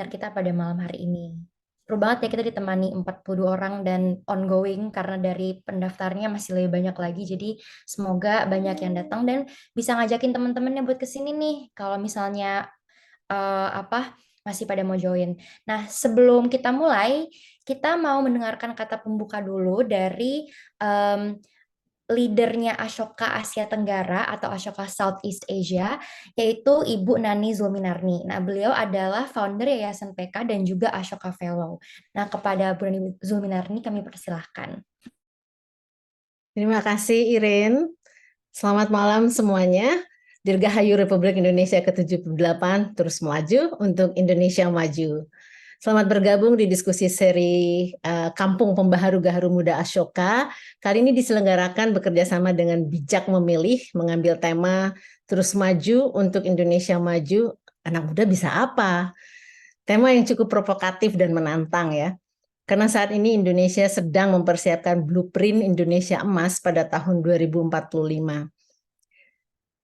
kita pada malam hari ini. Seru banget ya kita ditemani 42 orang dan ongoing karena dari pendaftarnya masih lebih banyak lagi. Jadi semoga banyak yang datang dan bisa ngajakin teman-temannya buat kesini nih. Kalau misalnya masih pada mau join. Nah, sebelum kita mulai, kita mau mendengarkan kata pembuka dulu dari em, leadernya Ashoka Asia Tenggara atau Ashoka Southeast Asia, yaitu Ibu Nani Zulminarni. Nah, beliau adalah founder Yayasan PK dan juga Ashoka Fellow. Nah, kepada Bu Nani Zulminarni kami persilahkan. Terima kasih Irin. Selamat malam semuanya. Dirgahayu Republik Indonesia ke-78 terus melaju untuk Indonesia maju. Selamat bergabung di diskusi seri Kampung Pembaharu Gaharu Muda Ashoka. Kali ini diselenggarakan bekerja sama dengan Bijak Memilih, mengambil tema Terus Maju untuk Indonesia Maju. Anak muda bisa apa? Tema yang cukup provokatif dan menantang ya. Karena saat ini Indonesia sedang mempersiapkan blueprint Indonesia Emas pada tahun 2045.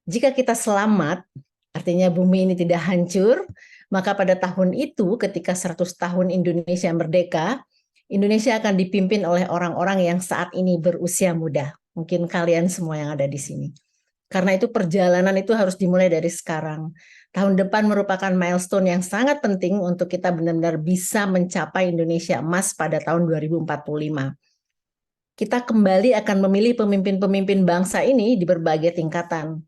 Jika kita selamat, artinya bumi ini tidak hancur, maka pada tahun itu ketika 100 tahun Indonesia merdeka, Indonesia akan dipimpin oleh orang-orang yang saat ini berusia muda. Mungkin kalian semua yang ada di sini. Karena itu perjalanan itu harus dimulai dari sekarang. Tahun depan merupakan milestone yang sangat penting untuk kita benar-benar bisa mencapai Indonesia emas pada tahun 2045. Kita kembali akan memilih pemimpin-pemimpin bangsa ini di berbagai tingkatan.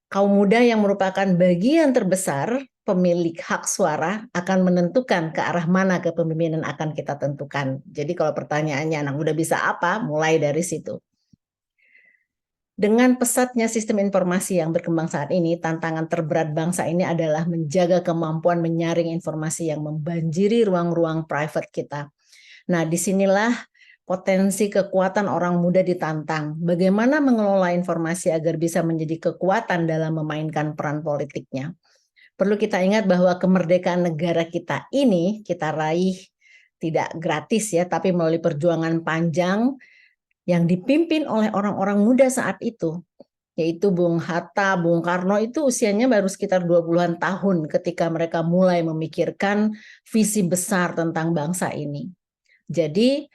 Kaum muda yang merupakan bagian terbesar pemilik hak suara akan menentukan ke arah mana kepemimpinan akan kita tentukan. Jadi kalau pertanyaannya anak muda bisa apa, mulai dari situ. Dengan pesatnya sistem informasi yang berkembang saat ini, tantangan terberat bangsa ini adalah menjaga kemampuan menyaring informasi yang membanjiri ruang-ruang private kita. Nah, disinilah potensi kekuatan orang muda ditantang. Bagaimana mengelola informasi agar bisa menjadi kekuatan dalam memainkan peran politiknya. Perlu kita ingat bahwa kemerdekaan negara kita ini kita raih tidak gratis ya, tapi melalui perjuangan panjang yang dipimpin oleh orang-orang muda saat itu, yaitu Bung Hatta, Bung Karno itu usianya baru sekitar 20-an tahun ketika mereka mulai memikirkan visi besar tentang bangsa ini. Jadi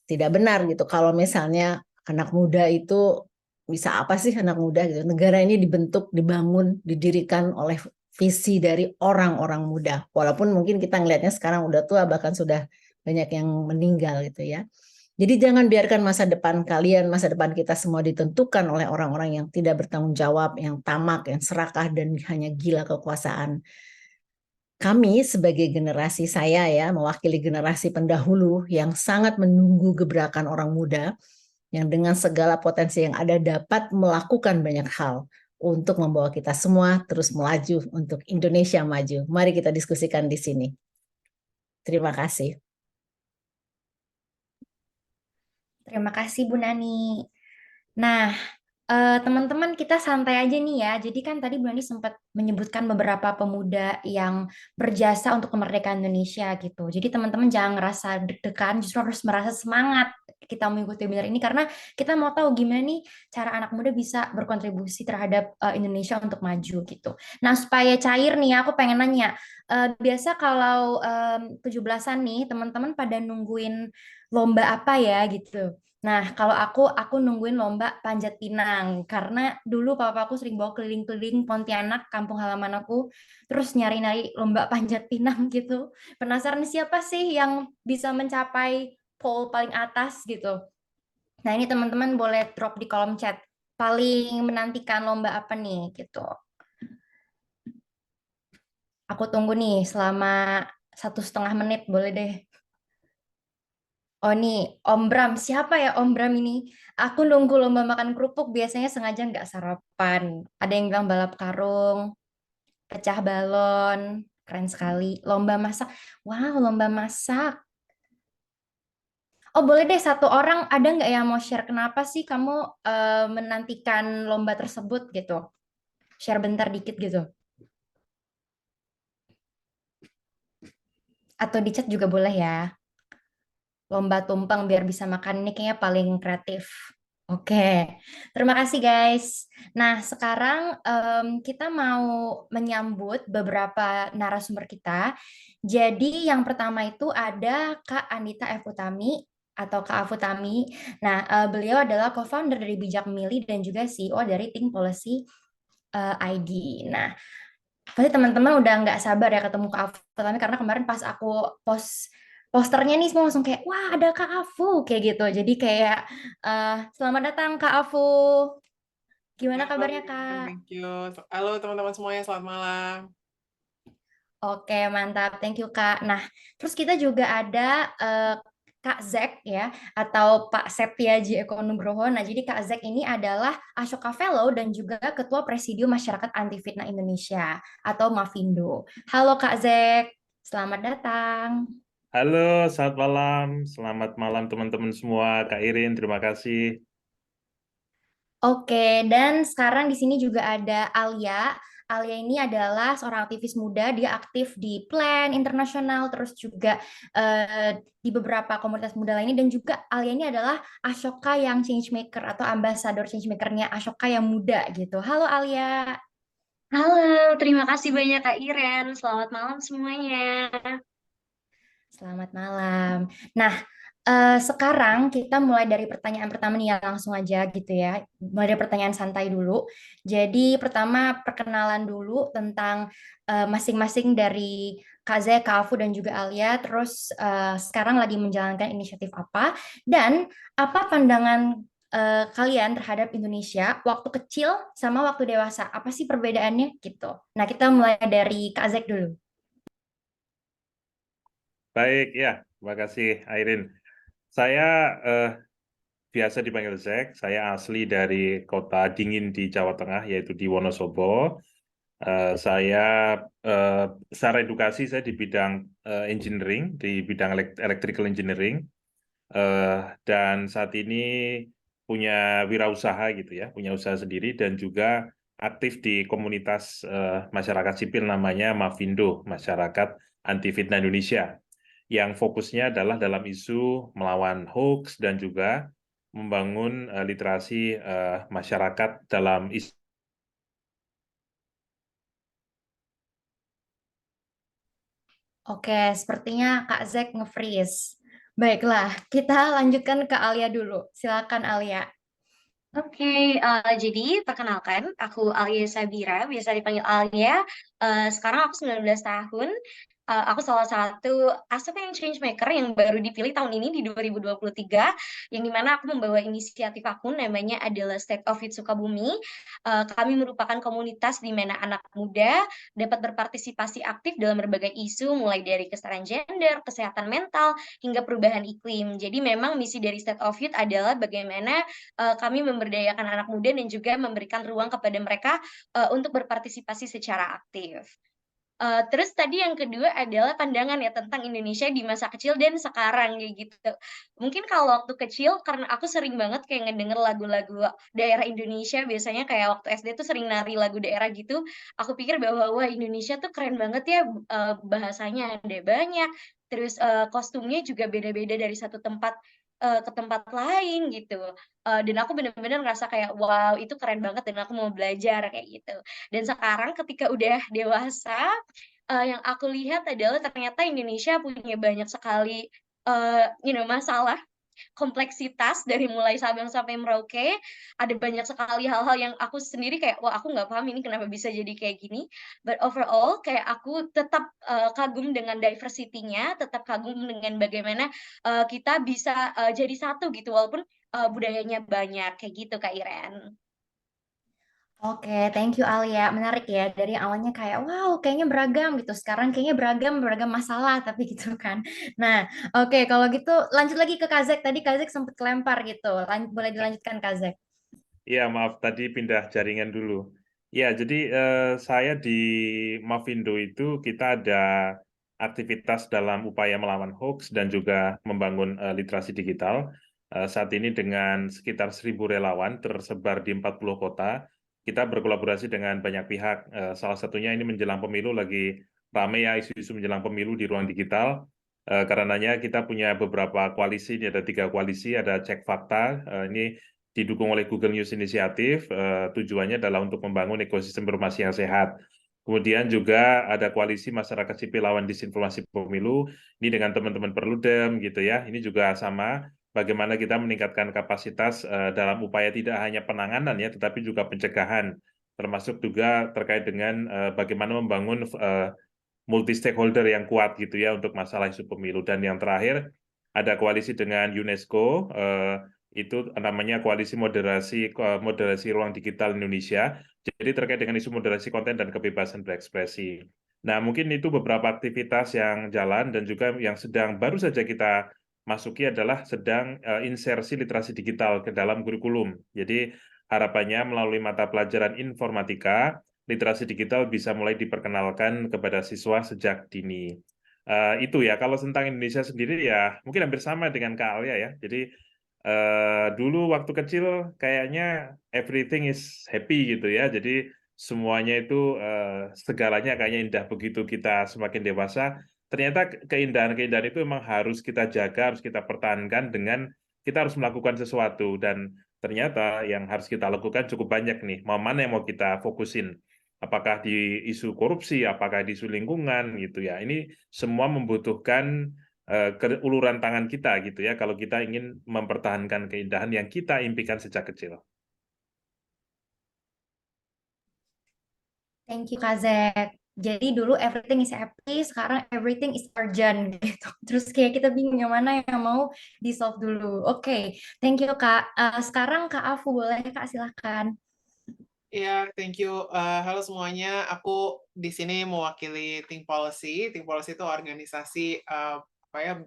tidak benar gitu kalau misalnya anak muda itu bisa apa sih anak muda gitu. Negara ini dibentuk, dibangun, didirikan oleh visi dari orang-orang muda. Walaupun mungkin kita ngelihatnya sekarang udah tua bahkan sudah banyak yang meninggal gitu ya. Jadi jangan biarkan masa depan kalian, masa depan kita semua ditentukan oleh orang-orang yang tidak bertanggung jawab, yang tamak, yang serakah, dan hanya gila kekuasaan. Kami sebagai generasi saya ya, mewakili generasi pendahulu yang sangat menunggu gebrakan orang muda, yang dengan segala potensi yang ada dapat melakukan banyak hal untuk membawa kita semua terus melaju untuk Indonesia maju. Mari kita diskusikan di sini. Terima kasih. Terima kasih Bu Nani. Nah, teman-teman kita santai aja nih ya. Jadi kan tadi Bu Nani sempat menyebutkan beberapa pemuda yang berjasa untuk kemerdekaan Indonesia gitu. Jadi teman-teman jangan ngerasa deg-degan, justru harus merasa semangat kita mengikuti webinar ini karena kita mau tahu gimana nih cara anak muda bisa berkontribusi terhadap Indonesia untuk maju gitu. Nah, supaya cair nih aku pengen nanya, biasa kalau 17-an nih teman-teman pada nungguin lomba apa ya gitu. Nah, kalau aku nungguin lomba panjat pinang karena dulu papa aku sering bawa keliling-keliling Pontianak, kampung halaman aku, terus nyari-nyari lomba panjat pinang gitu. Penasaran siapa sih yang bisa mencapai pole paling atas gitu. Nah, ini teman-teman boleh drop di kolom chat. Paling menantikan lomba apa nih gitu. Aku tunggu nih selama 1,5 menit, boleh deh. Oh nih, Om Bram. Siapa ya Om Bram ini? Aku nunggu lomba makan kerupuk biasanya sengaja nggak sarapan. Ada yang bilang balap karung, pecah balon, keren sekali. Lomba masak. Wow, lomba masak. Oh boleh deh satu orang ada nggak yang mau share kenapa sih kamu menantikan lomba tersebut gitu? Share bentar dikit gitu. Atau di chat juga boleh ya. Lomba tumpeng biar bisa makan ini kayaknya paling kreatif. Oke, terima kasih guys. Nah, sekarang kita mau menyambut beberapa narasumber kita. Jadi yang pertama itu ada Kak Anita F. Utami atau Kak Afutami. Nah, beliau adalah co-founder dari Bijak Memilih dan juga CEO dari Think Policy ID. Nah, pasti teman-teman udah nggak sabar ya ketemu Kak Afu tapi karena kemarin pas aku posternya nih semua langsung kayak wah ada Kak Afu kayak gitu. Jadi kayak selamat datang Kak Afu. Gimana Halo, kabarnya Kak? thank you. Halo teman-teman semuanya, selamat malam. Oke, mantap. Thank you, Kak. Nah, terus kita juga ada Kak Zek ya, atau Pak Septiaji Eko Nugroho. Nah, jadi Kak Zek ini adalah Ashoka Fellow dan juga Ketua Presidium Masyarakat Anti Fitnah Indonesia atau Mafindo. Halo Kak Zek, selamat datang. Halo, selamat malam teman-teman semua. Kak Irin, terima kasih. Oke, dan sekarang di sini juga ada Alia. Alia ini adalah seorang aktivis muda, dia aktif di Plan Internasional, terus juga di beberapa komunitas muda lainnya, dan juga Alia ini adalah Ashoka yang changemaker atau ambasador changemakernya Ashoka yang muda gitu. Halo Alia, Halo, terima kasih banyak Kak Iren. Selamat malam semuanya. selamat malam. Nah, sekarang kita mulai dari pertanyaan pertama nih ya langsung aja gitu ya. Mulai dari pertanyaan santai dulu. Jadi pertama perkenalan dulu tentang masing-masing dari Kak Zek, Kak Afu dan juga Alia. Terus sekarang lagi menjalankan inisiatif apa dan apa pandangan kalian terhadap Indonesia waktu kecil sama waktu dewasa? Apa sih perbedaannya gitu? Nah, kita mulai dari Kak Zek dulu. Baik, ya, terima kasih, Irin. Saya eh, biasa dipanggil Zek. Saya asli dari kota dingin di Jawa Tengah, yaitu di Wonosobo. Saya eh, secara edukasi saya di bidang engineering, di bidang electrical engineering, eh, dan saat ini punya wirausaha gitu ya, punya usaha sendiri dan juga aktif di komunitas masyarakat sipil namanya Mafindo, Masyarakat Anti Fitnah Indonesia, yang fokusnya adalah dalam isu melawan hoax dan juga membangun literasi masyarakat dalam isu. Oke, sepertinya Kak Zek nge-freeze. Baiklah, kita lanjutkan ke Alia dulu. Silakan Alia. Oke, jadi perkenalkan, aku Alia Sabira, biasa dipanggil Alia. Sekarang aku 19 tahun. Aku salah satu ASEAN Change Maker yang baru dipilih tahun ini di 2023, yang dimana aku membawa inisiatif aku namanya adalah State of It Sukabumi. Kami merupakan komunitas di mana anak muda dapat berpartisipasi aktif dalam berbagai isu, mulai dari kesetaraan gender, kesehatan mental, hingga perubahan iklim. Jadi memang misi dari State of It adalah bagaimana kami memberdayakan anak muda dan juga memberikan ruang kepada mereka untuk berpartisipasi secara aktif. Terus tadi yang kedua adalah pandangan ya tentang Indonesia di masa kecil dan sekarang kayak gitu. Mungkin kalau waktu kecil karena aku sering banget kayak ngedenger lagu-lagu daerah Indonesia biasanya kayak waktu SD tuh sering nari lagu daerah gitu. Aku pikir bahwa wah Indonesia tuh keren banget ya bahasanya ada banyak. Terus kostumnya juga beda-beda dari satu tempat ke tempat lain gitu. Dan aku bener-bener ngerasa kayak wow itu keren banget dan aku mau belajar kayak gitu. Dan sekarang ketika udah dewasa, yang aku lihat adalah ternyata Indonesia punya banyak sekali masalah, kompleksitas dari mulai Sabang sampai Merauke. Ada banyak sekali hal-hal yang aku sendiri kayak wah aku nggak paham ini kenapa bisa jadi kayak gini. But overall kayak aku tetap kagum dengan diversity-nya, tetap kagum dengan bagaimana kita bisa jadi satu gitu walaupun budayanya banyak kayak gitu Kak Iren. Oke, thank you Alia. Menarik ya. Dari awalnya kayak, wow, kayaknya beragam gitu. Sekarang kayaknya beragam, beragam masalah, tapi gitu kan. Nah, oke, kalau gitu lanjut lagi ke Kazek. Tadi Kazek sempat kelempar gitu. Boleh dilanjutkan Kazek. Ya, maaf tadi pindah jaringan dulu. Ya, jadi saya di Mavindo itu kita ada aktivitas dalam upaya melawan hoax dan juga membangun literasi digital. Saat ini dengan sekitar 1.000 relawan tersebar di 40 kota, kita berkolaborasi dengan banyak pihak. Salah satunya ini menjelang pemilu lagi ramai ya isu-isu menjelang pemilu di ruang digital. Karenanya kita punya beberapa koalisi, ini ada 3 koalisi, ada Cek Fakta, ini didukung oleh Google News Initiative. Tujuannya adalah untuk membangun ekosistem informasi yang sehat. Kemudian juga ada koalisi masyarakat sipil lawan disinformasi pemilu, ini dengan teman-teman Perludem gitu ya. Ini juga sama, bagaimana kita meningkatkan kapasitas dalam upaya tidak hanya penanganan ya, tetapi juga pencegahan, termasuk juga terkait dengan bagaimana membangun multi stakeholder yang kuat gitu ya untuk masalah isu pemilu. Dan yang terakhir ada koalisi dengan UNESCO, itu namanya koalisi moderasi ruang digital Indonesia. Jadi terkait dengan isu moderasi konten dan kebebasan berekspresi. Nah, mungkin itu beberapa aktivitas yang jalan dan juga yang sedang baru saja kita masuki adalah sedang insersi literasi digital ke dalam kurikulum. Jadi harapannya melalui mata pelajaran informatika, literasi digital bisa mulai diperkenalkan kepada siswa sejak dini. Itu ya, kalau tentang Indonesia sendiri ya mungkin hampir sama dengan Kak Alia ya. Jadi dulu waktu kecil kayaknya everything is happy gitu ya. Jadi semuanya itu segalanya kayaknya indah. Begitu kita semakin dewasa, ternyata keindahan-keindahan itu memang harus kita jaga, harus kita pertahankan dengan kita harus melakukan sesuatu. Dan ternyata yang harus kita lakukan cukup banyak nih. Mana yang mau kita fokusin? Apakah di isu korupsi, apakah di isu lingkungan gitu ya. Ini semua membutuhkan uluran tangan kita gitu ya kalau kita ingin mempertahankan keindahan yang kita impikan sejak kecil. Thank you Kak Zek. Jadi dulu everything is happy, sekarang everything is urgent gitu. Terus kayak kita bingung yang mana yang mau di-solve dulu. Oke, thank you Kak. Sekarang Kak Afu, boleh Kak silahkan. Iya, thank you. Halo semuanya, aku di sini mewakili Think Policy. Think Policy itu organisasi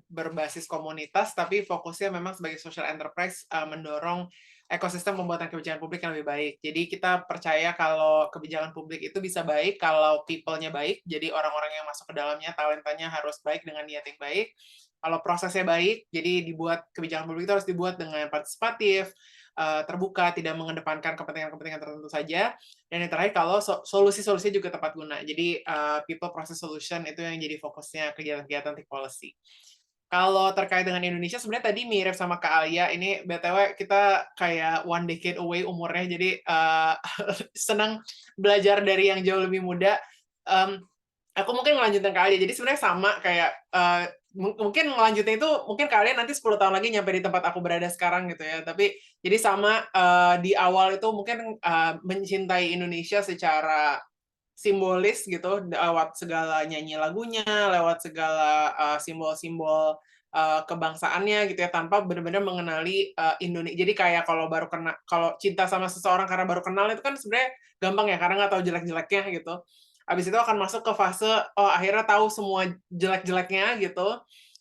berbasis komunitas, tapi fokusnya memang sebagai social enterprise mendorong ekosistem pembuatan kebijakan publik yang lebih baik. Jadi kita percaya kalau kebijakan publik itu bisa baik kalau people-nya baik, jadi orang-orang yang masuk ke dalamnya, talentanya harus baik dengan niat yang baik. Kalau prosesnya baik, jadi kebijakan publik itu harus dibuat dengan partisipatif, terbuka, tidak mengedepankan kepentingan-kepentingan tertentu saja. Dan yang terakhir, kalau solusi-solusi juga tepat guna. Jadi people process solution itu yang jadi fokusnya kegiatan-kegiatan Think Policy. Kalau terkait dengan Indonesia, sebenarnya tadi mirip sama Kak Alia. Ini BTW kita kayak one decade away umurnya, jadi senang belajar dari yang jauh lebih muda. Aku mungkin ngelanjutin Kak Alia. Jadi sebenarnya sama kayak mungkin ngelanjutin itu mungkin Kak Alia nanti 10 tahun lagi nyampe di tempat aku berada sekarang gitu ya. Tapi jadi sama di awal itu mungkin mencintai Indonesia secara simbolis gitu lewat segala nyanyi lagunya, lewat segala simbol-simbol kebangsaannya gitu ya, tanpa benar-benar mengenali Indonesia. Jadi kayak kalau cinta sama seseorang karena baru kenal itu kan sebenarnya gampang ya, karena nggak tahu jelek-jeleknya gitu. Habis itu akan masuk ke fase akhirnya tahu semua jelek-jeleknya gitu.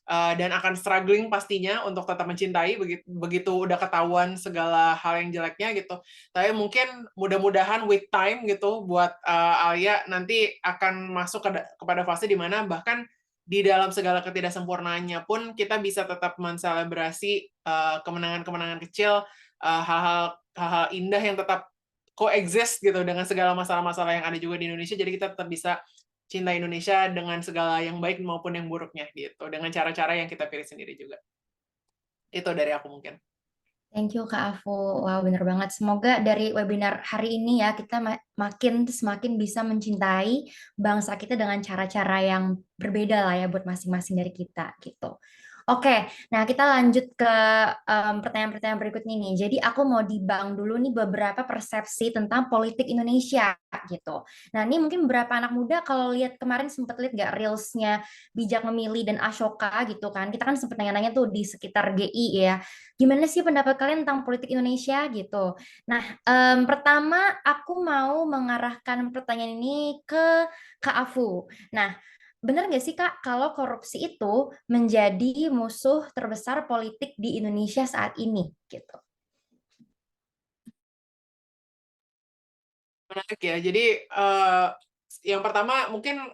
Dan akan struggling pastinya untuk tetap mencintai begitu udah ketahuan segala hal yang jeleknya gitu. Tapi mungkin mudah-mudahan with time gitu buat Alia nanti akan masuk kepada fase di mana bahkan di dalam segala ketidaksempurnaannya pun kita bisa tetap menselebrasi kemenangan-kemenangan kecil, hal-hal indah yang tetap coexist gitu dengan segala masalah-masalah yang ada juga di Indonesia. Jadi kita tetap bisa cinta Indonesia dengan segala yang baik maupun yang buruknya gitu, dengan cara-cara yang kita pilih sendiri juga. Itu dari aku mungkin. Thank you Kak Afu. Wow, bener banget. Semoga dari webinar hari ini ya kita semakin bisa mencintai bangsa kita dengan cara-cara yang berbeda lah ya buat masing-masing dari kita gitu. Oke, nah kita lanjut ke pertanyaan-pertanyaan berikutnya nih. Jadi aku mau dibang dulu nih beberapa persepsi tentang politik Indonesia gitu. Nah ini mungkin beberapa anak muda kalau lihat kemarin sempat lihat nggak reelsnya Bijak Memilih dan Ashoka gitu kan. Kita kan sempat nanya-nanya tuh di sekitar GI ya. Gimana sih pendapat kalian tentang politik Indonesia gitu? Nah, pertama aku mau mengarahkan pertanyaan ini ke Kak Afu. Nah, benar nggak sih Kak kalau korupsi itu menjadi musuh terbesar politik di Indonesia saat ini gitu? Menarik ya. Jadi yang pertama mungkin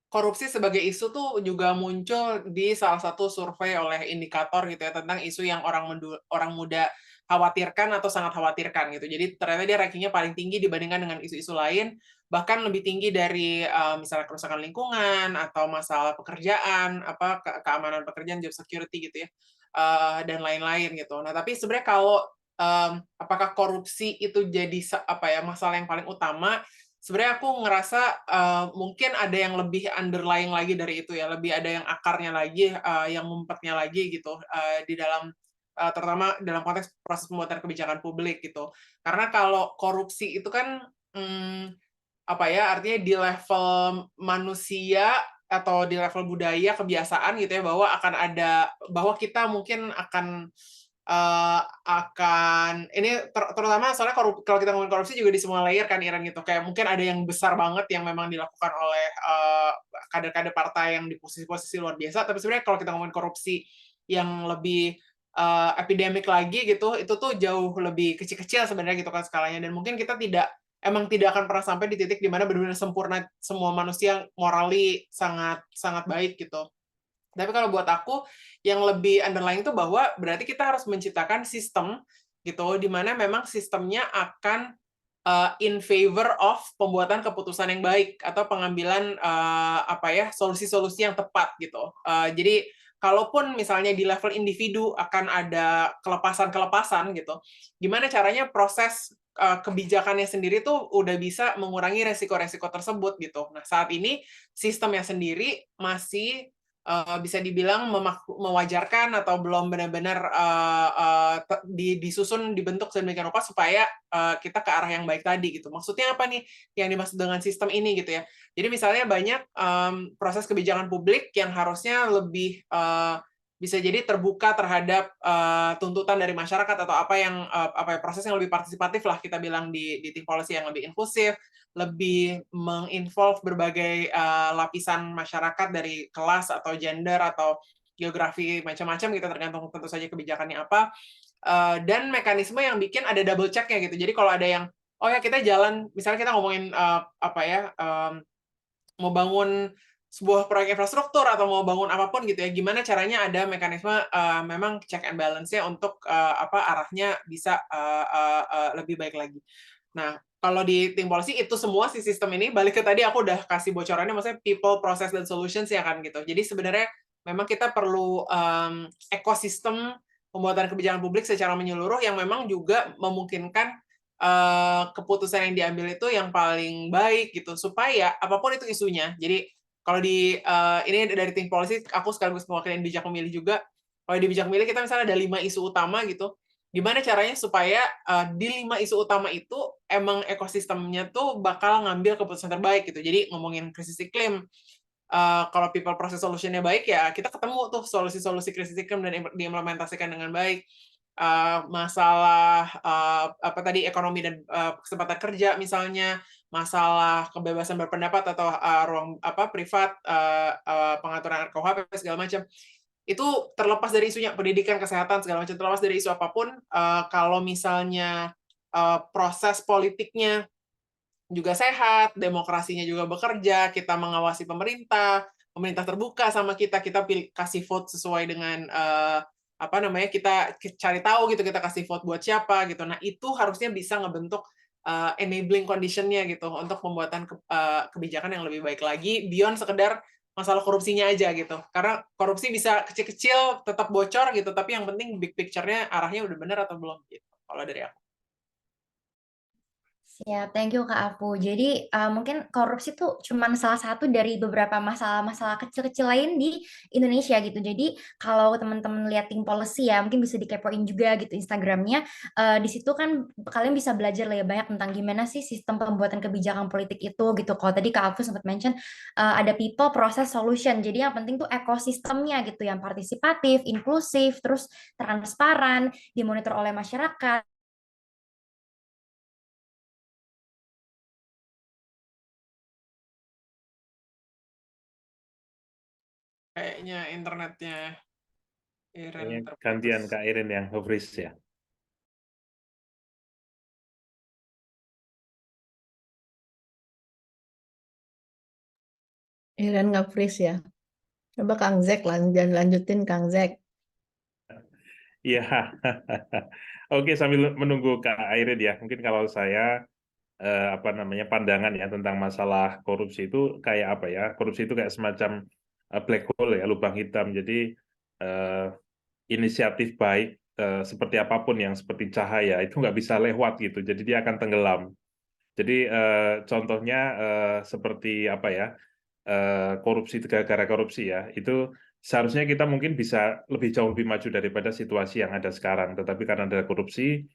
korupsi sebagai isu tuh juga muncul di salah satu survei oleh Indikator gitu ya, tentang isu yang orang muda khawatirkan atau sangat khawatirkan gitu. Jadi ternyata dia rankingnya paling tinggi dibandingkan dengan isu-isu lain, bahkan lebih tinggi dari misalnya kerusakan lingkungan atau masalah pekerjaan, keamanan pekerjaan, job security gitu ya, dan lain-lain gitu. Nah tapi sebenarnya kalau apakah korupsi itu jadi masalah yang paling utama? Sebenarnya aku ngerasa mungkin ada yang lebih underlying lagi dari itu ya, lebih ada yang akarnya lagi, yang ngumpetnya lagi gitu di dalam terutama dalam konteks proses pembuatan kebijakan publik gitu. Karena kalau korupsi itu kan artinya di level manusia atau di level budaya kebiasaan gitu ya, bahwa kita mungkin akan ini terutama soalnya kalau kita ngomongin korupsi juga di semua layer kan Iran gitu, kayak mungkin ada yang besar banget yang memang dilakukan oleh kader-kader partai yang di posisi-posisi luar biasa, tapi sebenarnya kalau kita ngomongin korupsi yang lebih epidemik lagi gitu, itu tuh jauh lebih kecil-kecil sebenarnya gitu kan skalanya, dan mungkin kita tidak akan pernah sampai di titik dimana benar-benar sempurna semua manusia morally sangat sangat baik gitu. Tapi kalau buat aku yang lebih underlying itu bahwa berarti kita harus menciptakan sistem gitu di mana memang sistemnya akan in favor of pembuatan keputusan yang baik atau pengambilan solusi-solusi yang tepat gitu. Jadi kalaupun misalnya di level individu akan ada kelepasan-kelepasan gitu, gimana caranya proses kebijakannya sendiri tuh udah bisa mengurangi resiko-resiko tersebut gitu. Nah, saat ini sistemnya sendiri masih bisa dibilang mewajarkan atau belum benar-benar disusun, dibentuk sedemikian rupa supaya kita ke arah yang baik tadi gitu. Maksudnya apa nih yang dimaksud dengan sistem ini gitu ya? Jadi misalnya banyak proses kebijakan publik yang harusnya lebih bisa jadi terbuka terhadap tuntutan dari masyarakat atau proses yang lebih partisipatif lah kita bilang di tim policy yang lebih inklusif, lebih menginvolve berbagai lapisan masyarakat dari kelas atau gender atau geografi macam-macam gitu, tergantung tentu saja kebijakannya apa, dan mekanisme yang bikin ada double check-nya gitu. Jadi kalau ada yang kita jalan, misalnya kita ngomongin mau bangun sebuah proyek infrastruktur atau mau bangun apapun gitu ya, gimana caranya ada mekanisme memang check and balance-nya untuk arahnya bisa lebih baik lagi. Nah, kalau di tim policy itu semua si sistem ini, balik ke tadi aku udah kasih bocorannya, maksudnya people, process, dan solutions ya kan gitu. Jadi sebenarnya memang kita perlu ekosistem pembuatan kebijakan publik secara menyeluruh yang memang juga memungkinkan keputusan yang diambil itu yang paling baik gitu, supaya apapun itu isunya. Jadi kalau ini dari tim policy, aku sekaligus mewakili bijak memilih juga. Kalau di bijak memilih kita misalnya ada 5 isu utama gitu, gimana caranya supaya di 5 isu utama itu emang ekosistemnya tuh bakal ngambil keputusan terbaik gitu. Jadi ngomongin krisis iklim, kalau people process solution-nya baik ya kita ketemu tuh solusi-solusi krisis iklim dan diimplementasikan dengan baik. Masalah ekonomi dan kesempatan kerja misalnya, masalah kebebasan berpendapat atau ruang privat, pengaturan RKUHP segala macam. Itu terlepas dari isunya pendidikan, kesehatan segala macam, terlepas dari isu apapun, kalau misalnya proses politiknya juga sehat, demokrasinya juga bekerja, kita mengawasi pemerintah terbuka sama kita kasih vote sesuai dengan kita cari tahu gitu, kita kasih vote buat siapa gitu. Nah, itu harusnya bisa ngebentuk enabling condition-nya gitu untuk pembuatan kebijakan yang lebih baik lagi beyond sekedar masalah korupsinya aja gitu. Karena korupsi bisa kecil-kecil tetap bocor gitu, tapi yang penting big picture-nya arahnya udah benar atau belum gitu. Kalau dari aku. Siap, thank you Kak Afu. Jadi mungkin korupsi tuh cuman salah satu dari beberapa masalah-masalah kecil-kecil lain di Indonesia gitu. Jadi kalau teman-teman lihat Think Policy ya, mungkin bisa dikepoin juga gitu Instagramnya. Di situ kan kalian bisa belajar lah ya banyak tentang gimana sih sistem pembuatan kebijakan politik itu gitu. Kalau tadi Kak Afu sempat mention ada people, process, solution. Jadi yang penting tuh ekosistemnya gitu, yang partisipatif, inklusif, terus transparan, dimonitor oleh masyarakat. Kayaknya internetnya Iren Kayaknya terputus. gantian Kak Irin yang nge-freeze ya. Iren nggak freeze ya. Coba Kang Zek lanjutin Kang Zek. Iya. Oke, sambil menunggu Kak Irin ya. Mungkin kalau saya pandangan ya tentang masalah korupsi itu kayak apa ya? Korupsi itu kayak semacam black hole ya, lubang hitam. Jadi inisiatif baik seperti apapun yang seperti cahaya itu nggak bisa lewat gitu, jadi dia akan tenggelam. Jadi contohnya seperti apa ya, korupsi, gara-gara korupsi ya, itu seharusnya kita mungkin bisa jauh lebih maju daripada situasi yang ada sekarang, tetapi karena ada korupsi,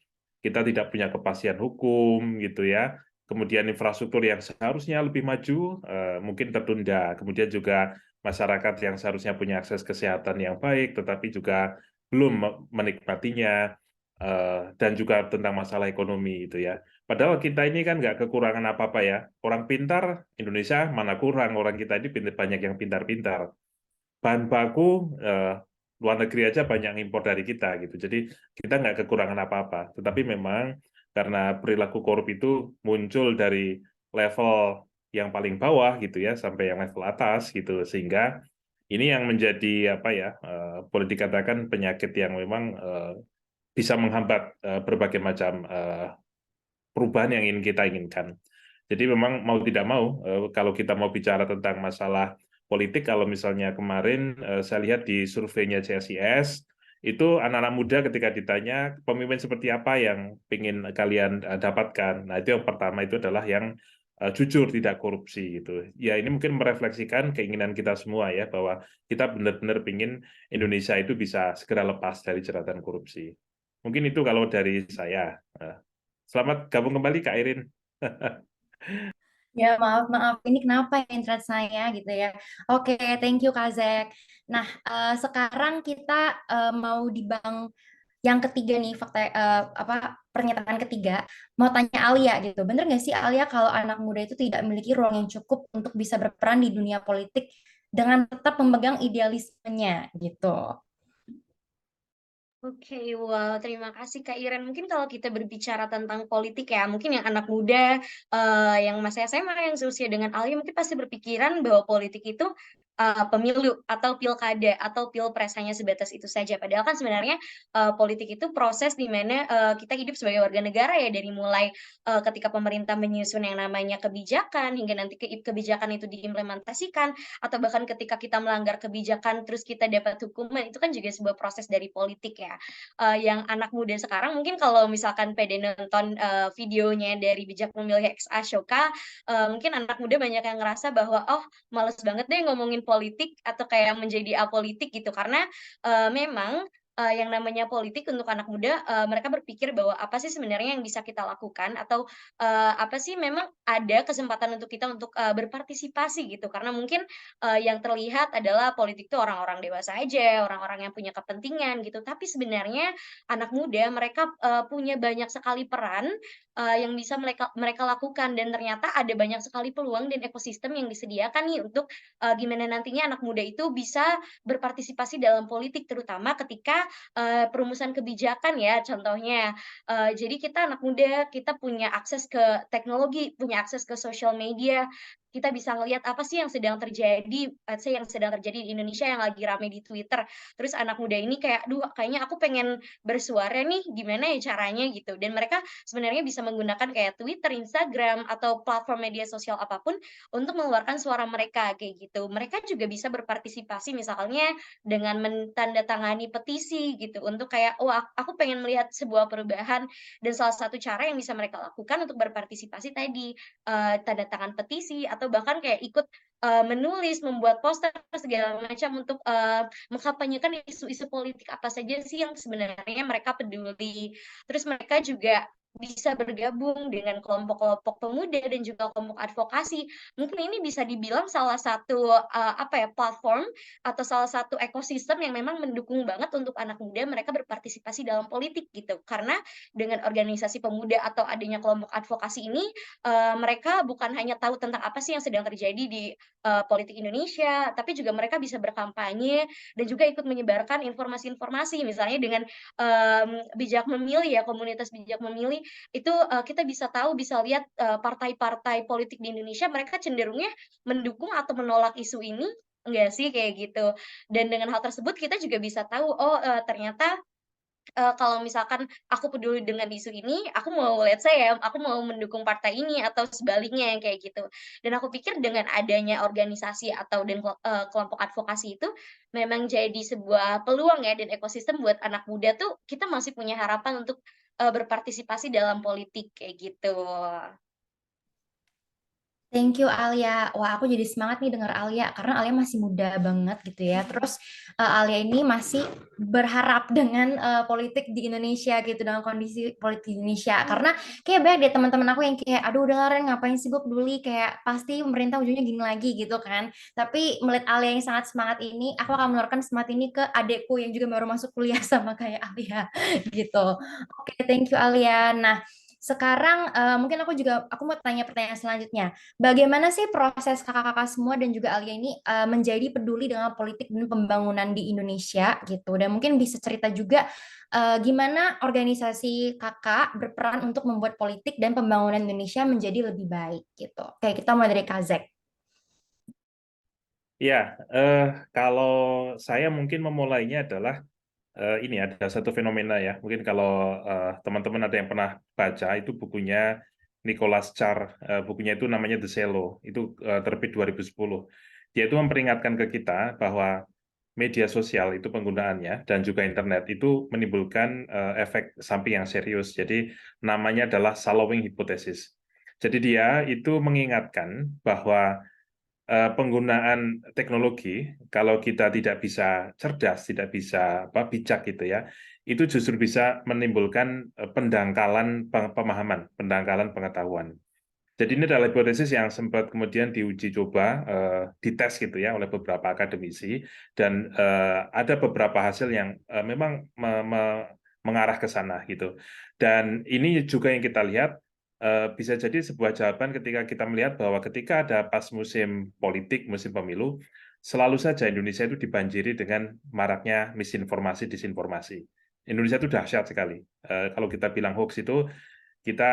kita tidak punya kepastian hukum gitu ya. Kemudian infrastruktur yang seharusnya lebih maju mungkin tertunda. Kemudian juga masyarakat yang seharusnya punya akses kesehatan yang baik, tetapi juga belum menikmatinya, dan juga tentang masalah ekonomi itu ya. Padahal kita ini kan nggak kekurangan apa-apa ya. Orang pintar, Indonesia mana kurang, orang kita ini banyak yang pintar-pintar. Bahan baku, luar negeri aja banyak impor dari kita gitu. Jadi kita nggak kekurangan apa-apa. Tetapi memang karena perilaku korup itu muncul dari level yang paling bawah gitu ya, sampai yang level atas gitu. Sehingga ini yang menjadi apa ya, boleh dikatakan penyakit yang memang bisa menghambat berbagai macam perubahan yang ingin kita inginkan. Jadi memang mau tidak mau, kalau kita mau bicara tentang masalah politik, kalau misalnya kemarin saya lihat di surveinya CSIS, itu anak-anak muda ketika ditanya pemimpin seperti apa yang ingin kalian dapatkan. Nah itu yang pertama itu adalah yang jujur, tidak korupsi gitu. Ya ini mungkin merefleksikan keinginan kita semua ya, bahwa kita benar-benar ingin Indonesia itu bisa segera lepas dari jeratan korupsi. Mungkin itu kalau dari saya. Selamat gabung kembali Kak Irin. Ya, maaf. Ini kenapa ya internet saya gitu ya. Oke, thank you Kak Zek. Nah, sekarang kita mau di bank yang ketiga nih, fakta apa pernyataan ketiga. Mau tanya Alia gitu. Bener nggak sih Alia kalau anak muda itu tidak memiliki ruang yang cukup untuk bisa berperan di dunia politik dengan tetap memegang idealismenya gitu. Oke, wow, terima kasih Kak Iren. Mungkin kalau kita berbicara tentang politik ya, mungkin yang anak muda, yang masih SMA, yang seusia dengan Alia, mungkin pasti berpikiran bahwa politik itu pemilu atau pilkada atau pilpres hanya sebatas itu saja. Padahal kan sebenarnya politik itu proses di mana kita hidup sebagai warga negara ya, dari mulai ketika pemerintah menyusun yang namanya kebijakan hingga nanti kebijakan itu diimplementasikan, atau bahkan ketika kita melanggar kebijakan terus kita dapat hukuman, itu kan juga sebuah proses dari politik ya. Yang anak muda sekarang mungkin kalau misalkan pede nonton videonya dari Bijak Memilih X Ashoka, mungkin anak muda banyak yang ngerasa bahwa oh males banget deh ngomongin politik atau kayak menjadi apolitik gitu, karena memang yang namanya politik untuk anak muda, mereka berpikir bahwa apa sih sebenarnya yang bisa kita lakukan, atau apa sih memang ada kesempatan untuk kita untuk berpartisipasi gitu, karena mungkin yang terlihat adalah politik itu orang-orang dewasa aja, orang-orang yang punya kepentingan gitu. Tapi sebenarnya anak muda mereka punya banyak sekali peran yang bisa mereka mereka lakukan, dan ternyata ada banyak sekali peluang dan ekosistem yang disediakan nih untuk gimana nantinya anak muda itu bisa berpartisipasi dalam politik, terutama ketika perumusan kebijakan ya contohnya. Jadi kita anak muda, kita punya akses ke teknologi, punya akses ke sosial media, kita bisa ngelihat apa sih yang sedang terjadi, let's say yang sedang terjadi di Indonesia yang lagi rame di Twitter. Terus anak muda ini kayak, "Duh, kayaknya aku pengen bersuara nih, gimana ya caranya?" gitu. Dan mereka sebenarnya bisa menggunakan kayak Twitter, Instagram, atau platform media sosial apapun untuk mengeluarkan suara mereka, kayak gitu. Mereka juga bisa berpartisipasi misalnya dengan menandatangani petisi gitu, untuk kayak, "Oh, aku pengen melihat sebuah perubahan." Dan salah satu cara yang bisa mereka lakukan untuk berpartisipasi tadi, tanda tangan petisi, atau bahkan kayak ikut menulis, membuat poster segala macam untuk mengkampanyekan isu-isu politik apa saja sih yang sebenarnya mereka peduli. Terus mereka juga bisa bergabung dengan kelompok-kelompok pemuda dan juga kelompok advokasi. Mungkin ini bisa dibilang salah satu apa ya, platform atau salah satu ekosistem yang memang mendukung banget untuk anak muda mereka berpartisipasi dalam politik gitu. Karena dengan organisasi pemuda atau adanya kelompok advokasi ini, mereka bukan hanya tahu tentang apa sih yang sedang terjadi di politik Indonesia, tapi juga mereka bisa berkampanye dan juga ikut menyebarkan informasi-informasi. Misalnya dengan bijak memilih ya, komunitas bijak memilih itu kita bisa tahu, bisa lihat partai-partai politik di Indonesia mereka cenderungnya mendukung atau menolak isu ini enggak sih, kayak gitu. Dan dengan hal tersebut kita juga bisa tahu, oh ternyata kalau misalkan aku peduli dengan isu ini, aku mau let's say ya, aku mau mendukung partai ini atau sebaliknya kayak gitu. Dan aku pikir dengan adanya organisasi atau kelompok advokasi itu memang jadi sebuah peluang ya dan ekosistem buat anak muda tuh kita masih punya harapan untuk, berpartisipasi dalam politik kayak gitu. Thank you Alia. Wah, aku jadi semangat nih dengar Alia karena Alia masih muda banget gitu ya. Terus Alia ini masih berharap dengan politik di Indonesia gitu, dengan kondisi politik di Indonesia. Karena kayak banyak deh teman-teman aku yang kayak, aduh udah lah Ren, ngapain sih gue peduli, kayak pasti pemerintah ujungnya gini lagi gitu kan. Tapi melihat Alia yang sangat semangat ini, aku akan menularkan semangat ini ke adekku yang juga baru masuk kuliah sama kayak Alia gitu. Oke, thank you Alia. Nah, sekarang mungkin aku mau tanya pertanyaan selanjutnya. Bagaimana sih proses kakak-kakak semua dan juga Alia ini menjadi peduli dengan politik dan pembangunan di Indonesia gitu? Dan mungkin bisa cerita juga gimana organisasi kakak berperan untuk membuat politik dan pembangunan Indonesia menjadi lebih baik gitu. Oke, kita mulai dari Kazek. Ya, kalau saya mungkin memulainya adalah ini ada satu fenomena ya. Mungkin kalau teman-teman ada yang pernah baca itu bukunya Nicholas Carr, bukunya itu namanya The Cello, itu terbit 2010. Dia itu memperingatkan ke kita bahwa media sosial itu penggunaannya dan juga internet itu menimbulkan efek samping yang serius. Jadi namanya adalah Sallowing Hypothesis. Jadi dia itu mengingatkan bahwa penggunaan teknologi, kalau kita tidak bisa cerdas, tidak bisa bijak gitu ya, itu justru bisa menimbulkan pendangkalan pemahaman, pendangkalan pengetahuan. Jadi ini adalah hipotesis yang sempat kemudian diuji coba, dites gitu ya oleh beberapa akademisi, dan ada beberapa hasil yang memang mengarah ke sana gitu. Dan ini juga yang kita lihat bisa jadi sebuah jawaban ketika kita melihat bahwa ketika ada pas musim politik, musim pemilu, selalu saja Indonesia itu dibanjiri dengan maraknya misinformasi, disinformasi. Indonesia itu dahsyat sekali. Kalau kita bilang hoax itu kita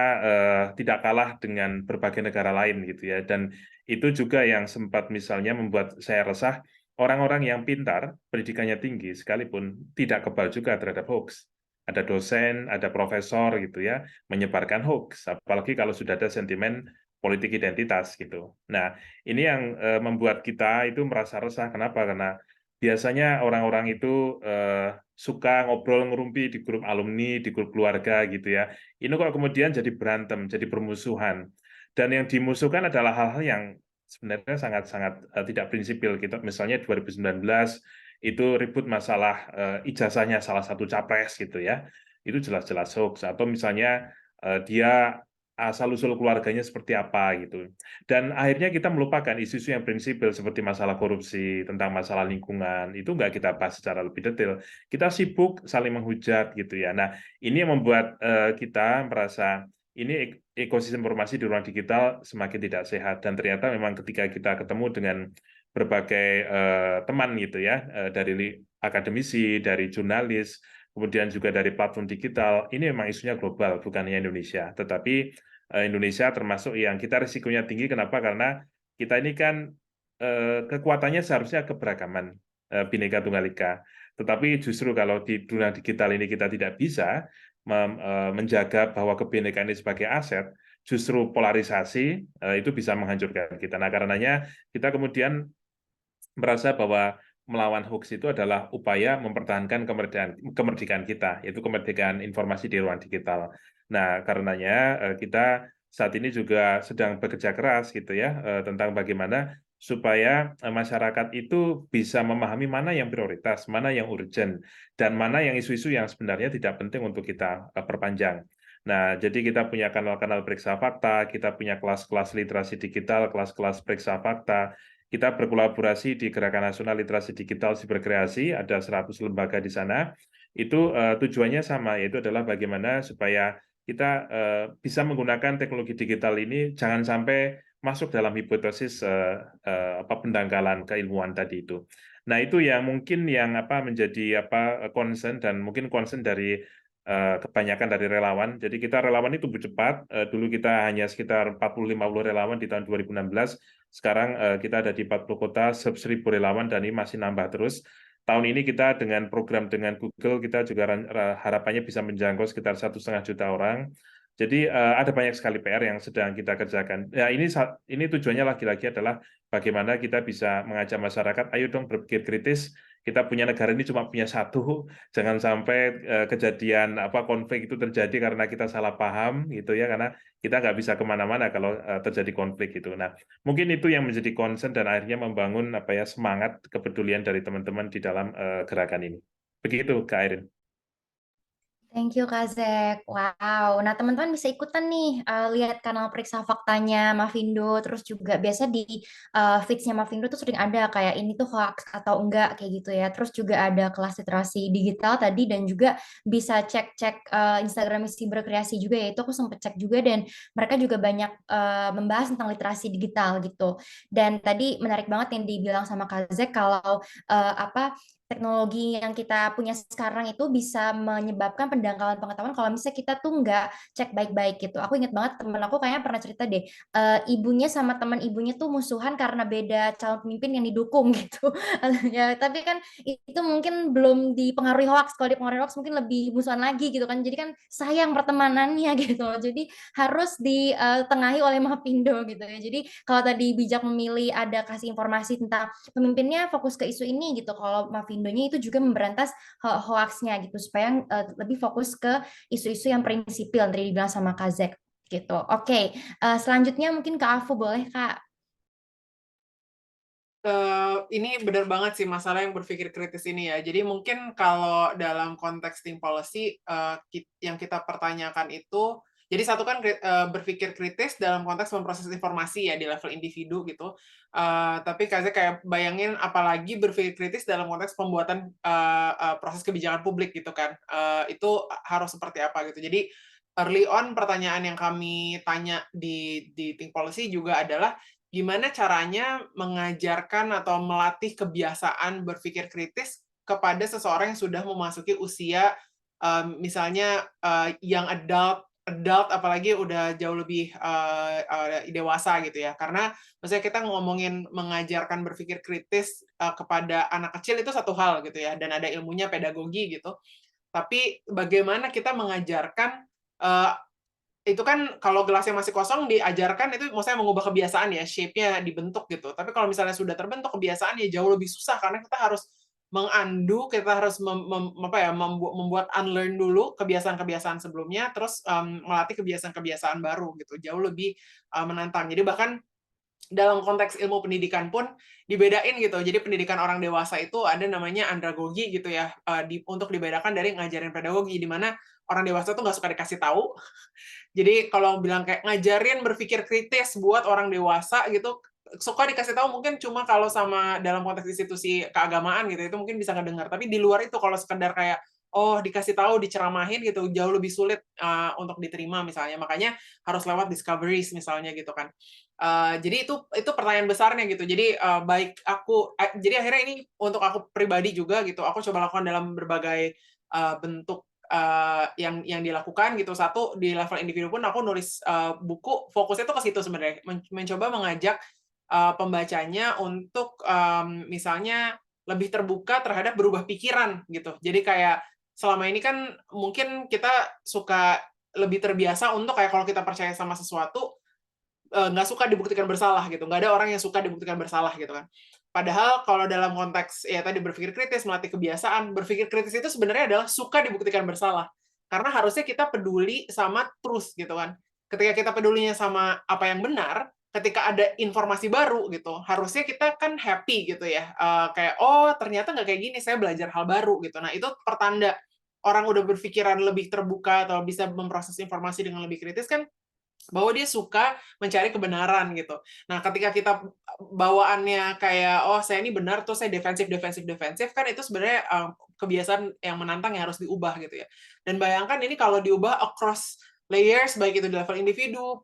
tidak kalah dengan berbagai negara lain gitu ya. Dan itu juga yang sempat misalnya membuat saya resah, orang-orang yang pintar, pendidikannya tinggi sekalipun tidak kebal juga terhadap hoax. Ada dosen, ada profesor gitu ya, menyebarkan hoax, apalagi kalau sudah ada sentimen politik identitas gitu. Nah, ini yang membuat kita itu merasa resah. Kenapa? Karena biasanya orang-orang itu suka ngobrol ngerumpi di grup alumni, di grup keluarga gitu ya. Ini kok kemudian jadi berantem, jadi permusuhan. Dan yang dimusuhkan adalah hal-hal yang sebenarnya sangat-sangat tidak prinsipil. Kita misalnya 2019 itu ribut masalah ijazahnya salah satu capres gitu ya. Itu jelas-jelas hoax. Atau misalnya dia asal-usul keluarganya seperti apa gitu. Dan akhirnya kita melupakan isu-isu yang prinsipil seperti masalah korupsi, tentang masalah lingkungan, itu nggak kita bahas secara lebih detail. Kita sibuk saling menghujat gitu ya. Nah, ini yang membuat kita merasa ini ekosistem informasi di ruang digital semakin tidak sehat, dan ternyata memang ketika kita ketemu dengan berbagai teman gitu ya, dari akademisi, dari jurnalis, kemudian juga dari platform digital, ini memang isunya global, bukan hanya Indonesia. Tetapi Indonesia termasuk yang kita risikonya tinggi. Kenapa? Karena kita ini kan kekuatannya seharusnya keberagaman, Bhinneka Tunggal Ika. Tetapi justru kalau di dunia digital ini kita tidak bisa menjaga bahwa kebinekaan ini sebagai aset, justru polarisasi itu bisa menghancurkan kita. Nah, karenanya kita kemudian merasa bahwa melawan hoax itu adalah upaya mempertahankan kemerdekaan kita, yaitu kemerdekaan informasi di ruang digital. Nah, karenanya kita saat ini juga sedang bekerja keras gitu ya, tentang bagaimana supaya masyarakat itu bisa memahami mana yang prioritas, mana yang urgent, dan mana yang isu-isu yang sebenarnya tidak penting untuk kita perpanjang. Nah, jadi kita punya kanal-kanal periksa fakta, kita punya kelas-kelas literasi digital, kelas-kelas periksa fakta. Kita berkolaborasi di Gerakan Nasional Literasi Digital Siberkreasi, ada 100 lembaga di sana. Itu tujuannya sama, yaitu adalah bagaimana supaya kita bisa menggunakan teknologi digital ini jangan sampai masuk dalam hipotesis pendangkalan keilmuan tadi itu. Nah, itu yang mungkin yang menjadi concern, dan mungkin concern dari kebanyakan dari relawan. Jadi kita relawan itu tumbuh cepat. Dulu kita hanya sekitar 40-50 relawan di tahun 2016. Sekarang kita ada di 40 kota, 1.000 relawan, dan ini masih nambah terus. tahun ini kita dengan program dengan Google kita juga harapannya bisa menjangkau sekitar 1,5 juta orang. Jadi ada banyak sekali PR yang sedang kita kerjakan. Ya ini tujuannya lagi-lagi adalah bagaimana kita bisa mengajak masyarakat, ayo dong berpikir kritis. Kita punya negara ini cuma punya satu, jangan sampai kejadian konflik itu terjadi karena kita salah paham gitu ya, karena kita nggak bisa kemana-mana kalau terjadi konflik gitu. Nah, mungkin itu yang menjadi concern dan akhirnya membangun semangat kepedulian dari teman-teman di dalam gerakan ini. Begitu, Kak Airin. Thank you Kak Zek. Wow. Nah teman-teman bisa ikutan nih lihat kanal Periksa Faktanya Mavindo. Terus juga biasa di feeds-nya Mavindo tuh sering ada kayak ini tuh hoax atau enggak kayak gitu ya. Terus juga ada kelas literasi digital tadi dan juga bisa cek-cek Instagram Isi Berkreasi juga ya. Itu aku sempet cek juga dan mereka juga banyak membahas tentang literasi digital gitu. Dan tadi menarik banget yang dibilang sama Kak Zek kalau teknologi yang kita punya sekarang itu bisa menyebabkan pendangkalan pengetahuan kalau misalnya kita tuh nggak cek baik-baik gitu. Aku ingat banget temen aku kayaknya pernah cerita deh, ibunya sama teman ibunya tuh musuhan karena beda calon pemimpin yang didukung gitu. Ya, tapi kan itu mungkin belum dipengaruhi hoax. Kalau dipengaruhi hoax mungkin lebih musuhan lagi gitu kan. Jadi kan sayang pertemanannya gitu loh. Jadi harus ditengahi oleh Mavindo gitu ya. Jadi kalau tadi bijak memilih ada kasih informasi tentang pemimpinnya fokus ke isu ini gitu. Kalau Mavindonya itu juga memberantas hoaxnya gitu supaya lebih fokus ke isu-isu yang prinsipil yang tadi dibilang sama Kak gitu. Oke, selanjutnya mungkin Kak Afu boleh Kak? Ini benar banget sih masalah yang berpikir kritis ini ya. Jadi mungkin kalau dalam konteks think policy yang kita pertanyakan itu, jadi satu kan berpikir kritis dalam konteks memproses informasi ya di level individu gitu. Tapi kayak bayangin apalagi berpikir kritis dalam konteks pembuatan proses kebijakan publik gitu kan. Itu harus seperti apa gitu. Jadi early on pertanyaan yang kami tanya di think policy juga adalah gimana caranya mengajarkan atau melatih kebiasaan berpikir kritis kepada seseorang yang sudah memasuki usia misalnya young adult apalagi udah jauh lebih dewasa gitu ya. Karena maksudnya kita ngomongin mengajarkan berpikir kritis kepada anak kecil itu satu hal gitu ya, dan ada ilmunya pedagogi gitu. Tapi bagaimana kita mengajarkan itu kan kalau gelasnya masih kosong diajarkan itu maksudnya mengubah kebiasaan ya, shape-nya dibentuk gitu. Tapi kalau misalnya sudah terbentuk kebiasaan ya jauh lebih susah karena kita harus mengundo, kita harus membuat unlearn dulu kebiasaan-kebiasaan sebelumnya, terus melatih kebiasaan-kebiasaan baru gitu. Jauh lebih menantang. Jadi bahkan dalam konteks ilmu pendidikan pun dibedain gitu. Jadi pendidikan orang dewasa itu ada namanya andragogi gitu ya, untuk dibedakan dari ngajarin pedagogi, di mana orang dewasa tuh nggak suka dikasih tahu. Jadi kalau bilang kayak ngajarin berpikir kritis buat orang dewasa gitu, suka dikasih tahu mungkin cuma kalau sama dalam konteks institusi keagamaan gitu, itu mungkin bisa ngedengar. Tapi di luar itu kalau sekedar kayak dikasih tahu, diceramahin gitu, jauh lebih sulit untuk diterima misalnya. Makanya harus lewat discoveries misalnya gitu kan. Jadi itu pertanyaan besarnya gitu. Jadi jadi akhirnya ini untuk aku pribadi juga gitu. Aku coba lakukan dalam berbagai bentuk yang dilakukan gitu. Satu di level individu pun aku nulis buku, fokusnya tuh ke situ sebenarnya, mencoba mengajak pembacanya untuk misalnya lebih terbuka terhadap berubah pikiran gitu. Jadi kayak selama ini kan mungkin kita suka lebih terbiasa untuk kayak kalau kita percaya sama sesuatu nggak suka dibuktikan bersalah gitu. Nggak ada orang yang suka dibuktikan bersalah gitu kan. Padahal kalau dalam konteks ya tadi berpikir kritis, melatih kebiasaan, berpikir kritis itu sebenarnya adalah suka dibuktikan bersalah. Karena harusnya kita peduli sama truth gitu kan. Ketika kita pedulinya sama apa yang benar, ketika ada informasi baru gitu, harusnya kita kan happy gitu ya. Kayak ternyata nggak kayak gini, saya belajar hal baru gitu. Nah, itu pertanda orang udah berpikiran lebih terbuka atau bisa memproses informasi dengan lebih kritis kan, bahwa dia suka mencari kebenaran gitu. Nah, ketika kita bawaannya kayak saya ini benar tuh saya defensif kan itu sebenarnya kebiasaan yang menantang yang harus diubah gitu ya. Dan bayangkan ini kalau diubah across layers baik itu di level individu,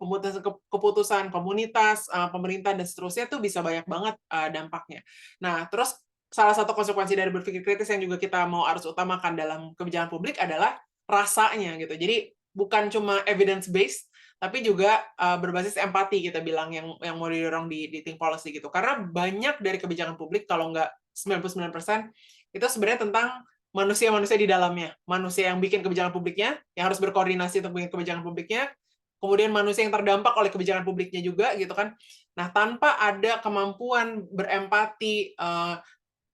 keputusan komunitas, pemerintah dan seterusnya tuh bisa banyak banget dampaknya. Nah, terus salah satu konsekuensi dari berpikir kritis yang juga kita mau harus utamakan dalam kebijakan publik adalah rasanya gitu. Jadi bukan cuma evidence based tapi juga berbasis empati kita bilang yang mau didorong di think policy gitu. Karena banyak dari kebijakan publik kalau nggak 99% itu sebenarnya tentang manusia-manusia di dalamnya, manusia yang bikin kebijakan publiknya, yang harus berkoordinasi untuk bikin kebijakan publiknya, kemudian manusia yang terdampak oleh kebijakan publiknya juga gitu kan. Nah, tanpa ada kemampuan berempati,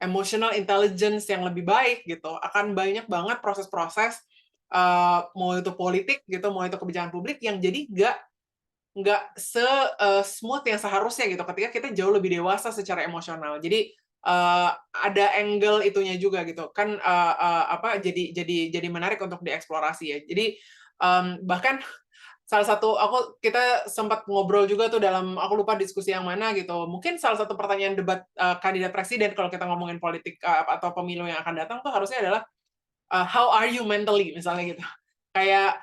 emotional intelligence yang lebih baik gitu, akan banyak banget proses-proses, mau itu politik gitu, mau itu kebijakan publik yang jadi nggak smooth yang seharusnya gitu ketika kita jauh lebih dewasa secara emosional. Jadi ada angle itunya juga gitu kan, jadi menarik untuk dieksplorasi ya. Jadi bahkan salah satu kita sempat ngobrol juga tuh dalam, aku lupa diskusi yang mana gitu. Mungkin salah satu pertanyaan debat kandidat presiden kalau kita ngomongin politik atau pemilu yang akan datang tuh harusnya adalah how are you mentally misalnya gitu. Kayak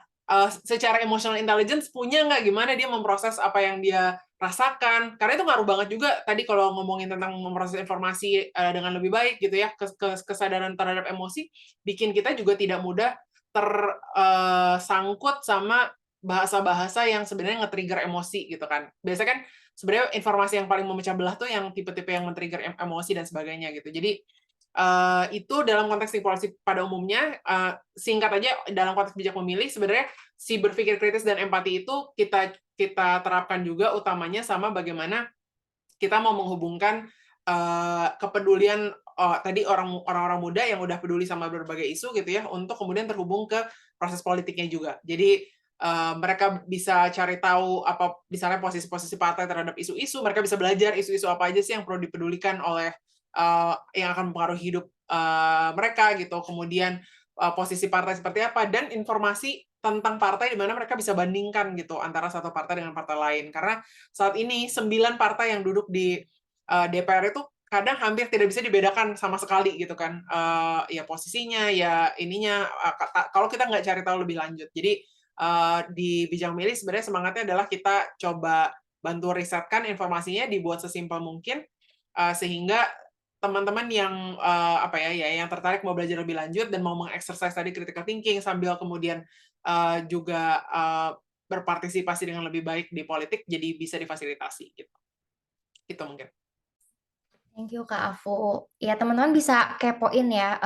secara emotional intelligence punya nggak, gimana dia memproses apa yang dia rasakan. Karena itu ngaruh banget juga tadi kalau ngomongin tentang memproses informasi dengan lebih baik gitu ya, kesadaran terhadap emosi bikin kita juga tidak mudah tersangkut sama bahasa-bahasa yang sebenarnya nge-trigger emosi gitu kan. Biasanya kan sebenarnya informasi yang paling memecah belah tuh yang tipe-tipe yang men-trigger emosi dan sebagainya gitu. Jadi itu dalam konteks policy pada umumnya, singkat aja dalam konteks bijak memilih sebenarnya si berpikir kritis dan empati itu kita terapkan juga utamanya sama bagaimana kita mau menghubungkan kepedulian tadi orang-orang muda yang udah peduli sama berbagai isu gitu ya, untuk kemudian terhubung ke proses politiknya juga. Jadi mereka bisa cari tahu apa misalnya posisi-posisi partai terhadap isu-isu, mereka bisa belajar isu-isu apa aja sih yang perlu dipedulikan oleh yang akan mempengaruhi hidup mereka gitu. Kemudian posisi partai seperti apa dan informasi tentang partai di mana mereka bisa bandingkan gitu antara satu partai dengan partai lain. Karena saat ini 9 partai yang duduk di DPR itu kadang hampir tidak bisa dibedakan sama sekali gitu kan, ya posisinya, ya ininya, kalau kita nggak cari tahu lebih lanjut. Jadi di bijak milih sebenarnya semangatnya adalah kita coba bantu risetkan informasinya, dibuat sesimpel mungkin, sehingga teman-teman yang yang tertarik mau belajar lebih lanjut dan mau mengeksersis tadi critical thinking sambil kemudian juga berpartisipasi dengan lebih baik di politik, jadi bisa difasilitasi gitu. Itu mungkin. Thank you Kak Afu. Ya teman-teman bisa kepoin ya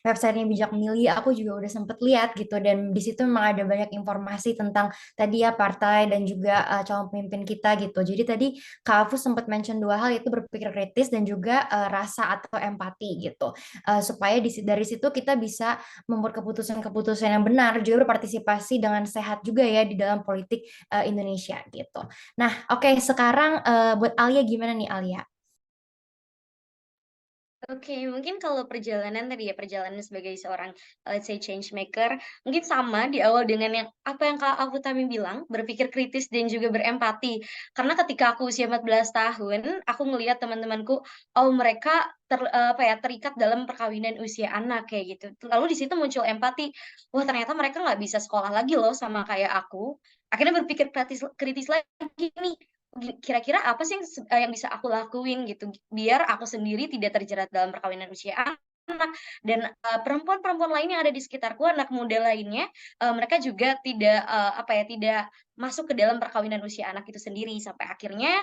websitenya Bijak Memilih. Aku juga udah sempet lihat gitu dan di situ memang ada banyak informasi tentang tadi ya partai dan juga calon pemimpin kita gitu. Jadi tadi Kak Afu sempat mention dua hal yaitu berpikir kritis dan juga rasa atau empati gitu. Supaya dari situ kita bisa membuat keputusan-keputusan yang benar juga berpartisipasi dengan sehat juga ya di dalam politik Indonesia gitu. Nah, oke, sekarang buat Alia gimana nih Alia? Oke, mungkin kalau perjalanan tadi ya, perjalanan sebagai seorang, let's say change maker, mungkin sama di awal dengan yang apa yang Kak Afu tadi bilang, berpikir kritis dan juga berempati. Karena ketika aku usia 14 tahun, aku ngelihat teman-temanku, oh mereka terikat dalam perkawinan usia anak kayak gitu. Lalu di situ muncul empati, wah ternyata mereka nggak bisa sekolah lagi loh sama kayak aku. Akhirnya berpikir kritis kritis lagi nih, kira-kira apa sih yang bisa aku lakuin gitu, biar aku sendiri tidak terjerat dalam perkawinan usia anak dan, perempuan-perempuan lain yang ada di sekitarku, anak muda lainnya, mereka juga tidak masuk ke dalam perkawinan usia anak itu sendiri. Sampai akhirnya,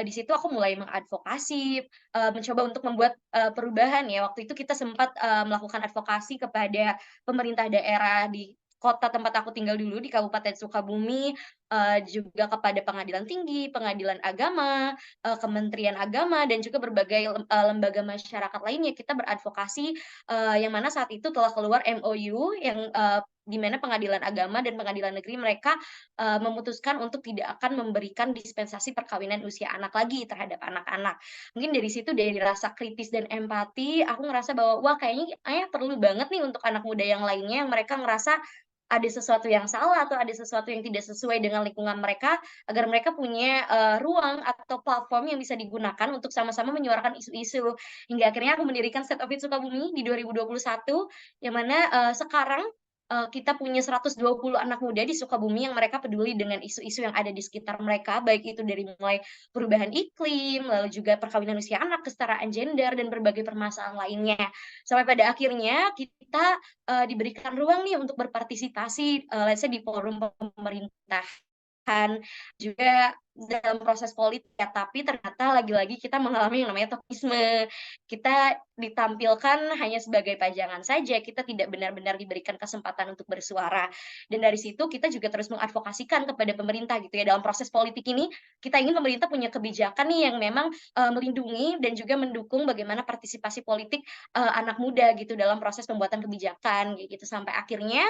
di situ aku mulai mengadvokasi, mencoba untuk membuat, perubahan ya. Waktu itu kita sempat, melakukan advokasi kepada pemerintah daerah di kota tempat aku tinggal dulu di Kabupaten Sukabumi, juga kepada pengadilan tinggi, pengadilan agama, Kementerian Agama, dan juga berbagai lembaga masyarakat lainnya. Kita beradvokasi, yang mana saat itu telah keluar MOU yang, di mana pengadilan agama dan pengadilan negeri mereka, memutuskan untuk tidak akan memberikan dispensasi perkawinan usia anak lagi terhadap anak-anak. Mungkin dari situ, dari rasa kritis dan empati, aku ngerasa bahwa, wah kayaknya perlu banget nih untuk anak muda yang lainnya yang mereka ngerasa ada sesuatu yang salah atau ada sesuatu yang tidak sesuai dengan lingkungan mereka, agar mereka punya, ruang atau platform yang bisa digunakan untuk sama-sama menyuarakan isu-isu. Hingga akhirnya aku mendirikan State of It Sukabumi di 2021, yang mana, sekarang, kita punya 120 anak muda di Sukabumi yang mereka peduli dengan isu-isu yang ada di sekitar mereka, baik itu dari mulai perubahan iklim, lalu juga perkawinan usia anak, kesetaraan gender, dan berbagai permasalahan lainnya. Sampai pada akhirnya kita diberikan ruang nih untuk berpartisipasi, let's say di forum pemerintahan, juga dalam proses politik ya, tapi ternyata lagi-lagi kita mengalami yang namanya tokenisme. Kita ditampilkan hanya sebagai pajangan saja, kita tidak benar-benar diberikan kesempatan untuk bersuara. Dan dari situ kita juga terus mengadvokasikan kepada pemerintah gitu ya, dalam proses politik ini kita ingin pemerintah punya kebijakan nih yang memang melindungi dan juga mendukung bagaimana partisipasi politik anak muda gitu dalam proses pembuatan kebijakan kayak gitu, sampai akhirnya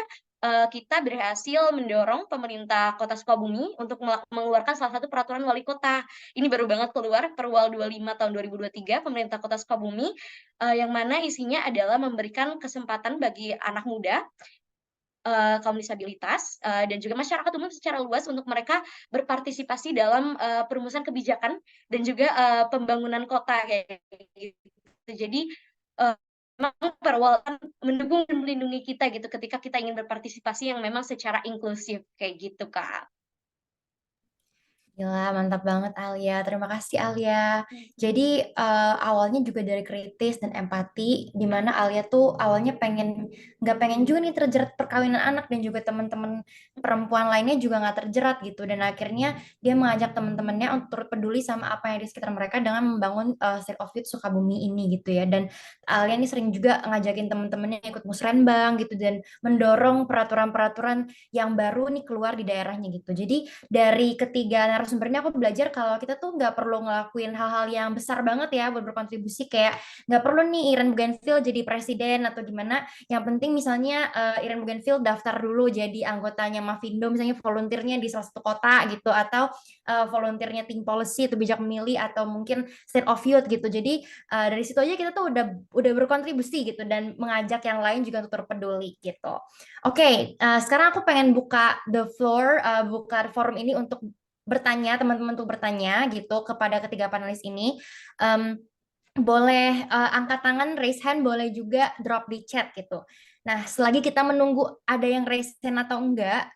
kita berhasil mendorong pemerintah Kota Sukabumi untuk mengeluarkan salah satu peraturan wali kota. Ini baru banget keluar, Perwal 25 tahun 2023, pemerintah Kota Sukabumi, yang mana isinya adalah memberikan kesempatan bagi anak muda, kaum disabilitas, dan juga masyarakat umum secara luas untuk mereka berpartisipasi dalam perumusan kebijakan dan juga pembangunan kota kayak gitu. Jadi memang Perwal mendukung dan melindungi kita gitu ketika kita ingin berpartisipasi yang memang secara inklusif kayak gitu, Kak. Gila, mantap banget Alia. Terima kasih Alia. Jadi awalnya juga dari kritis dan empati, di mana Alia tuh awalnya nggak pengen juga nih terjerat perkawinan anak dan juga teman-teman perempuan lainnya juga nggak terjerat gitu. Dan akhirnya dia mengajak teman-temannya untuk turut peduli sama apa yang di sekitar mereka dengan membangun State of Youth Sukabumi ini gitu ya. Dan Alia nih sering juga ngajakin teman-temannya ikut musrenbang gitu dan mendorong peraturan-peraturan yang baru nih keluar di daerahnya gitu. Jadi dari ketiga narasumber ini aku belajar kalau kita tuh nggak perlu ngelakuin hal-hal yang besar banget ya buat berkontribusi, kayak nggak perlu nih Iren Bougainville jadi presiden atau gimana. Yang penting misalnya Iren Bougainville daftar dulu jadi anggotanya Mavindo, misalnya volunteernya di salah satu kota gitu, atau volunteernya Think Policy itu bijak memilih, atau mungkin State of Youth gitu. Jadi dari situ aja kita tuh udah berkontribusi gitu dan mengajak yang lain juga untuk terpeduli gitu. Oke, sekarang aku pengen buka the floor, buka forum ini untuk bertanya, teman-teman untuk bertanya gitu kepada ketiga panelis ini. Boleh angkat tangan, raise hand, boleh juga drop di chat gitu. Nah, selagi kita menunggu ada yang raise hand atau enggak,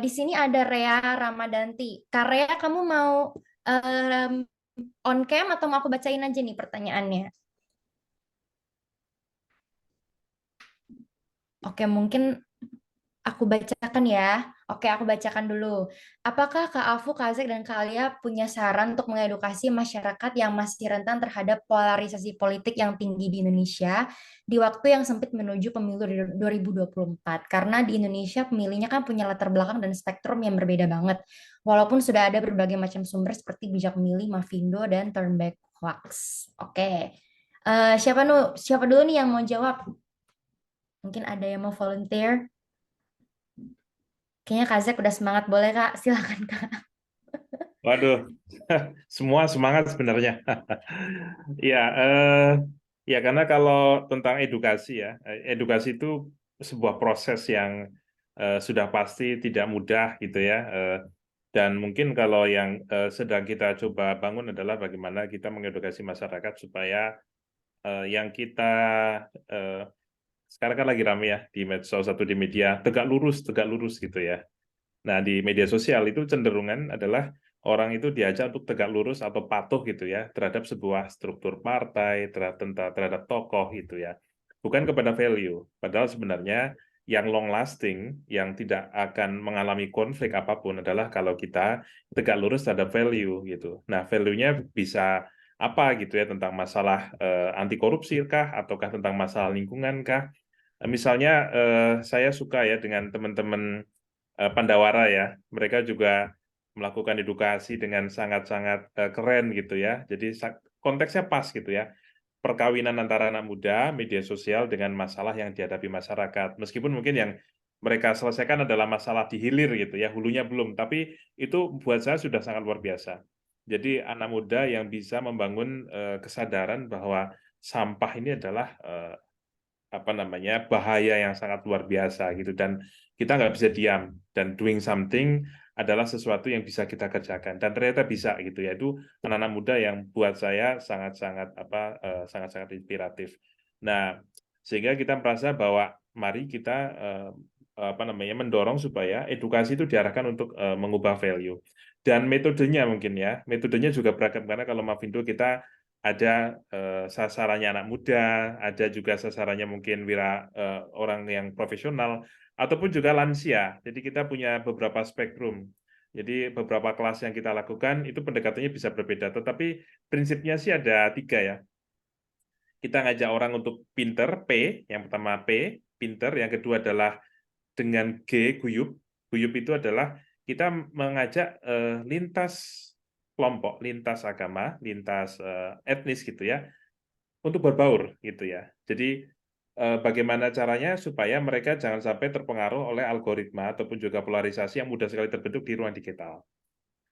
di sini ada Rea Ramadanti. Kak Rea, kamu mau on cam atau mau aku bacain aja nih pertanyaannya? Oke, mungkin aku bacakan ya. Oke, aku bacakan dulu. Apakah Kak Afu, Kak Zek, dan Kak Alia punya saran untuk mengedukasi masyarakat yang masih rentan terhadap polarisasi politik yang tinggi di Indonesia di waktu yang sempit menuju pemilu 2024? Karena di Indonesia pemilihnya kan punya latar belakang dan spektrum yang berbeda banget. Walaupun sudah ada berbagai macam sumber seperti Bijak Memilih, Mavindo, dan Turn Back Hoax. Oke. Siapa dulu nih yang mau jawab? Mungkin ada yang mau volunteer? Kayaknya Kak Zek udah semangat. Boleh Kak, silakan Kak. Waduh, semua semangat sebenarnya. Ya, ya karena kalau tentang edukasi ya, edukasi itu sebuah proses yang sudah pasti tidak mudah gitu ya. Dan mungkin kalau yang sedang kita coba bangun adalah bagaimana kita mengedukasi masyarakat supaya yang kita sekarang kan lagi rame ya di medsos atau di media tegak lurus gitu ya. Nah, di media sosial itu cenderungan adalah orang itu diajak untuk tegak lurus atau patuh gitu ya terhadap sebuah struktur partai, terhadap tokoh gitu ya. Bukan kepada value. Padahal sebenarnya yang long lasting, yang tidak akan mengalami konflik apapun adalah kalau kita tegak lurus terhadap value gitu. Nah, value-nya bisa apa gitu ya, tentang masalah anti korupsi kah, ataukah tentang masalah lingkungan kah. Misalnya saya suka ya dengan teman-teman Pandawara ya, mereka juga melakukan edukasi dengan sangat-sangat keren gitu ya. Jadi konteksnya pas gitu ya. Perkawinan antara anak muda, media sosial dengan masalah yang dihadapi masyarakat. Meskipun mungkin yang mereka selesaikan adalah masalah di hilir gitu ya, hulunya belum. Tapi itu buat saya sudah sangat luar biasa. Jadi anak muda yang bisa membangun kesadaran bahwa sampah ini adalah bahaya yang sangat luar biasa gitu, dan kita nggak bisa diam, dan doing something adalah sesuatu yang bisa kita kerjakan dan ternyata bisa gitu ya. Itu anak-anak muda yang buat saya sangat-sangat sangat-sangat inspiratif. Nah, sehingga kita merasa bahwa mari kita mendorong supaya edukasi itu diarahkan untuk mengubah value, dan metodenya mungkin ya, metodenya juga beragam karena kalau Mavindo kita ada sasarannya anak muda, ada juga sasarannya mungkin orang yang profesional, ataupun juga lansia. Jadi kita punya beberapa spektrum. Jadi beberapa kelas yang kita lakukan itu pendekatannya bisa berbeda, tetapi prinsipnya sih ada 3 ya. Kita ngajak orang untuk pinter, P, yang pertama P, pinter, yang kedua adalah dengan G, guyup. Guyup itu adalah kita mengajak lintas kelompok, lintas agama, lintas etnis gitu ya, untuk berbaur gitu ya. Jadi bagaimana caranya supaya mereka jangan sampai terpengaruh oleh algoritma ataupun juga polarisasi yang mudah sekali terbentuk di ruang digital.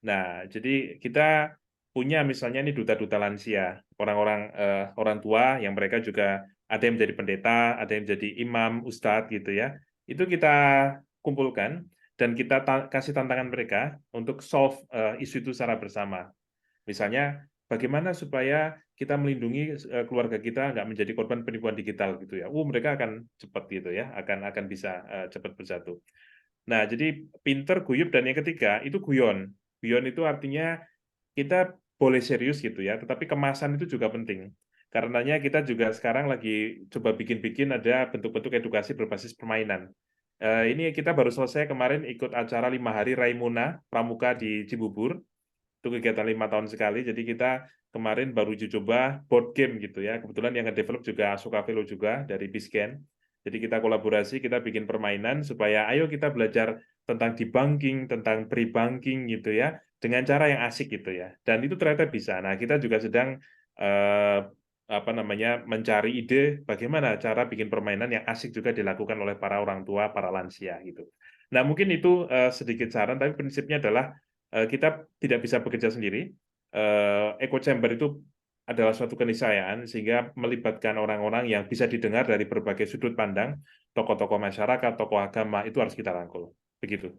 Nah, jadi kita punya misalnya ini duta-duta lansia, orang-orang orang tua yang mereka juga ada yang menjadi pendeta, ada yang menjadi imam, ustadz gitu ya. Itu kita kumpulkan dan kita kasih tantangan mereka untuk solve isu itu secara bersama. Misalnya, bagaimana supaya kita melindungi keluarga kita nggak menjadi korban penipuan digital gitu ya. Mereka akan cepat gitu ya, akan bisa cepat bersatu. Nah, jadi pinter, guyup, dan yang ketiga itu guyon. Guyon itu artinya kita boleh serius gitu ya, tetapi kemasan itu juga penting. Karenanya kita juga sekarang lagi coba bikin-bikin ada bentuk-bentuk edukasi berbasis permainan. Ini kita baru selesai kemarin ikut acara 5 hari Raimuna Pramuka di Cibubur. Itu kegiatan 5 tahun sekali, jadi kita kemarin baru uji coba board game gitu ya. Kebetulan yang nge-develop juga Asuka Velo juga dari Biscan. Jadi kita kolaborasi, kita bikin permainan supaya ayo kita belajar tentang debunking, tentang pre-banking gitu ya, dengan cara yang asik gitu ya. Dan itu ternyata bisa. Nah, kita juga sedang mencari ide bagaimana cara bikin permainan yang asik juga dilakukan oleh para orang tua, para lansia gitu. Nah, mungkin itu sedikit saran, tapi prinsipnya adalah kita tidak bisa bekerja sendiri. Echo chamber itu adalah suatu keniscayaan sehingga melibatkan orang-orang yang bisa didengar dari berbagai sudut pandang, tokoh-tokoh masyarakat, tokoh agama, itu harus kita rangkul. Begitu.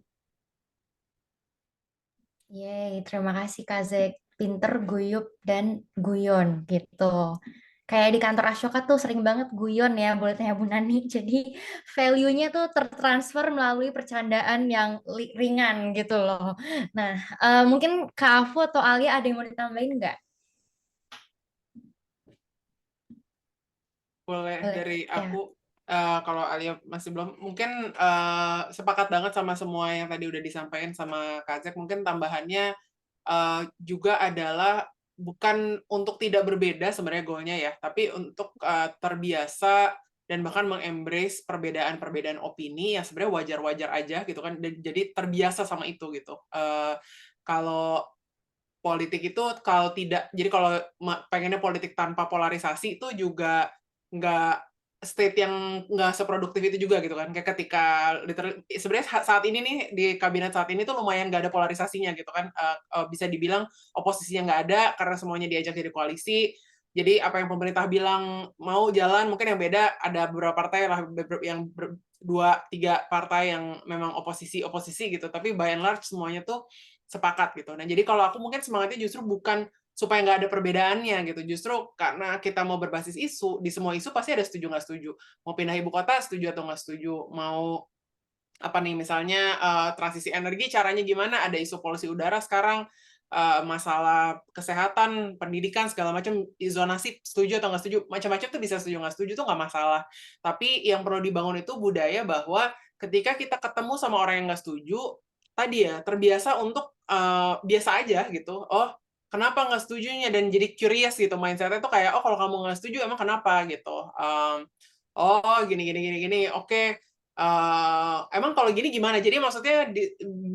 Yeay, terima kasih Kak Zek. Pinter, guyup, dan guyon gitu. Kayak di kantor Ashoka tuh sering banget guyon ya, boleh tanya Bu Nani. Jadi value-nya tuh tertransfer melalui percandaan yang ringan gitu loh. Nah, mungkin Kak Afu atau Alia ada yang mau ditambahin nggak? Boleh Boleh, dari ya. aku, kalau Alia masih belum, mungkin sepakat banget sama semua yang tadi udah disampaikan sama Kak Zek. Mungkin tambahannya juga adalah bukan untuk tidak berbeda sebenarnya goalnya ya, tapi untuk terbiasa dan bahkan mengembrace perbedaan-perbedaan opini yang sebenarnya wajar-wajar aja gitu kan. Jadi terbiasa sama itu gitu. Kalau politik itu kalau tidak, jadi kalau pengennya politik tanpa polarisasi itu juga nggak state yang nggak seproduktif itu juga gitu kan. Kayak ketika sebenarnya saat ini nih di kabinet saat ini tuh lumayan nggak ada polarisasinya gitu kan. Bisa dibilang oposisinya nggak ada karena semuanya diajak jadi koalisi. Jadi apa yang pemerintah bilang mau jalan, mungkin yang beda ada beberapa partai lah yang 2-3 partai yang memang oposisi gitu. Tapi by and large semuanya tuh sepakat gitu. Nah, jadi kalau aku mungkin semangatnya justru bukan supaya nggak ada perbedaannya gitu. Justru karena kita mau berbasis isu, di semua isu pasti ada setuju nggak setuju. Mau pindah ibu kota, setuju atau nggak setuju. Mau apa nih, misalnya transisi energi, caranya gimana? Ada isu polusi udara sekarang, masalah kesehatan, pendidikan, segala macam, zonasi, setuju atau nggak setuju. Macam-macam tuh bisa setuju nggak setuju tuh nggak masalah. Tapi yang perlu dibangun itu budaya bahwa ketika kita ketemu sama orang yang nggak setuju, tadi ya, terbiasa untuk biasa aja gitu. Oh, kenapa nggak setujunya? Dan jadi curious gitu, mindset-nya tuh kayak, oh kalau kamu nggak setuju emang kenapa gitu. Oh gini, oke. Emang kalau gini gimana? Jadi maksudnya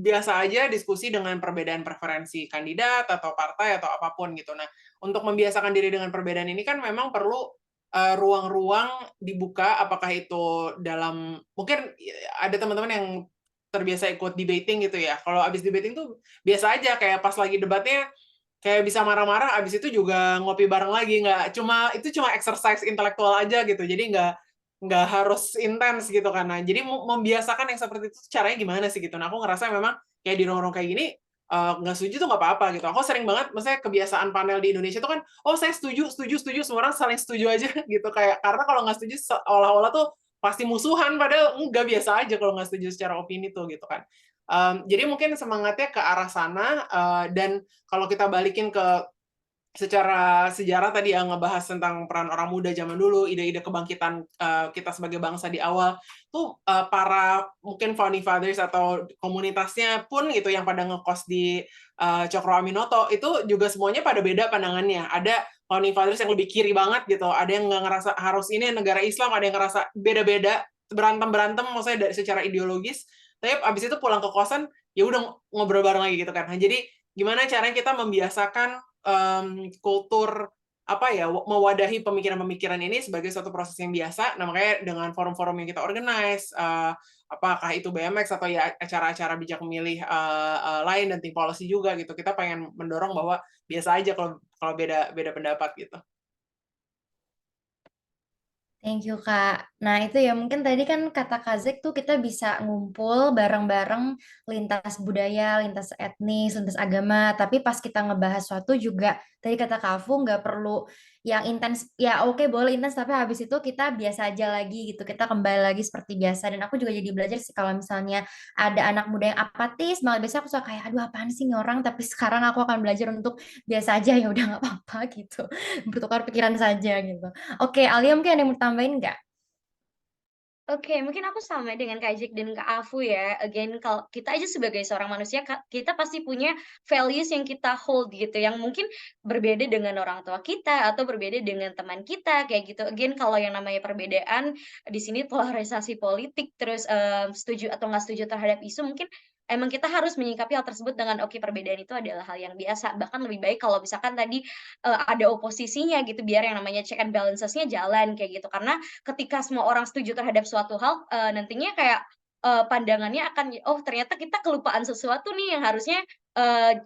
biasa aja diskusi dengan perbedaan preferensi kandidat atau partai atau apapun gitu. Nah, untuk membiasakan diri dengan perbedaan ini kan memang perlu ruang-ruang dibuka, apakah itu dalam, mungkin ada teman-teman yang terbiasa ikut debating gitu ya. Kalau abis debating tuh biasa aja, kayak pas lagi debatnya kayak bisa marah-marah, abis itu juga ngopi bareng lagi, itu cuma exercise intelektual aja gitu. Jadi nggak harus intens gitu kan. Nah, jadi membiasakan yang seperti itu caranya gimana sih gitu. Nah, aku ngerasa memang kayak di ruang-ruang kayak gini nggak setuju tuh nggak apa-apa gitu. Aku sering banget, maksudnya kebiasaan panel di Indonesia tuh kan, oh saya setuju, semua orang saling setuju aja gitu. Kayak karena kalau nggak setuju seolah-olah tuh pasti musuhan, padahal nggak, biasa aja kalau nggak setuju secara opini tuh gitu kan. Jadi mungkin semangatnya ke arah sana, dan kalau kita balikin ke secara sejarah tadi yang ngebahas tentang peran orang muda zaman dulu, ide-ide kebangkitan kita sebagai bangsa di awal, tuh para mungkin founding fathers atau komunitasnya pun gitu yang pada ngekos di Cokro Aminoto, itu juga semuanya pada beda pandangannya. Ada founding fathers yang lebih kiri banget gitu, ada yang nggak ngerasa harus ini negara Islam, ada yang ngerasa beda-beda, berantem-berantem maksudnya dari secara ideologis, tapi abis itu pulang ke kosan, ya udah ngobrol bareng lagi gitu kan. Nah, jadi gimana caranya kita membiasakan kultur apa ya mewadahi pemikiran-pemikiran ini sebagai suatu proses yang biasa. Nah, makanya dengan forum-forum yang kita organize, apakah itu BMX atau ya acara-acara bijak memilih lain dan think policy juga gitu. Kita pengen mendorong bahwa biasa aja kalau beda beda pendapat gitu. Thank you, Kak. Nah, itu ya mungkin tadi kan kata Kak Zek tuh kita bisa ngumpul bareng-bareng lintas budaya, lintas etnis, lintas agama. Tapi pas kita ngebahas suatu juga, tadi kata Kak Afu nggak perlu yang intens. Ya oke boleh intens, tapi habis itu kita biasa aja lagi gitu. Kita kembali lagi seperti biasa. Dan aku juga jadi belajar sih kalau misalnya ada anak muda yang apatis, malah biasanya aku suka kayak, aduh apaan sih nih orang. Tapi sekarang aku akan belajar untuk biasa aja, ya udah nggak apa-apa gitu. Bertukar pikiran saja gitu. Oke, Alia mungkin ada yang mau tambahin nggak? Oke, mungkin aku sama dengan Kak Jack dan Kak Afu ya. Again, kalau kita aja sebagai seorang manusia, kita pasti punya values yang kita hold gitu, yang mungkin berbeda dengan orang tua kita atau berbeda dengan teman kita kayak gitu. Again, kalau yang namanya perbedaan di sini polarisasi politik, terus setuju atau nggak setuju terhadap isu, mungkin emang kita harus menyikapi hal tersebut dengan oke, perbedaan itu adalah hal yang biasa. Bahkan lebih baik kalau misalkan tadi ada oposisinya gitu, biar yang namanya check and balances-nya jalan kayak gitu. Karena ketika semua orang setuju terhadap suatu hal, nantinya kayak, pandangannya akan, "Oh ternyata kita kelupaan sesuatu nih yang harusnya,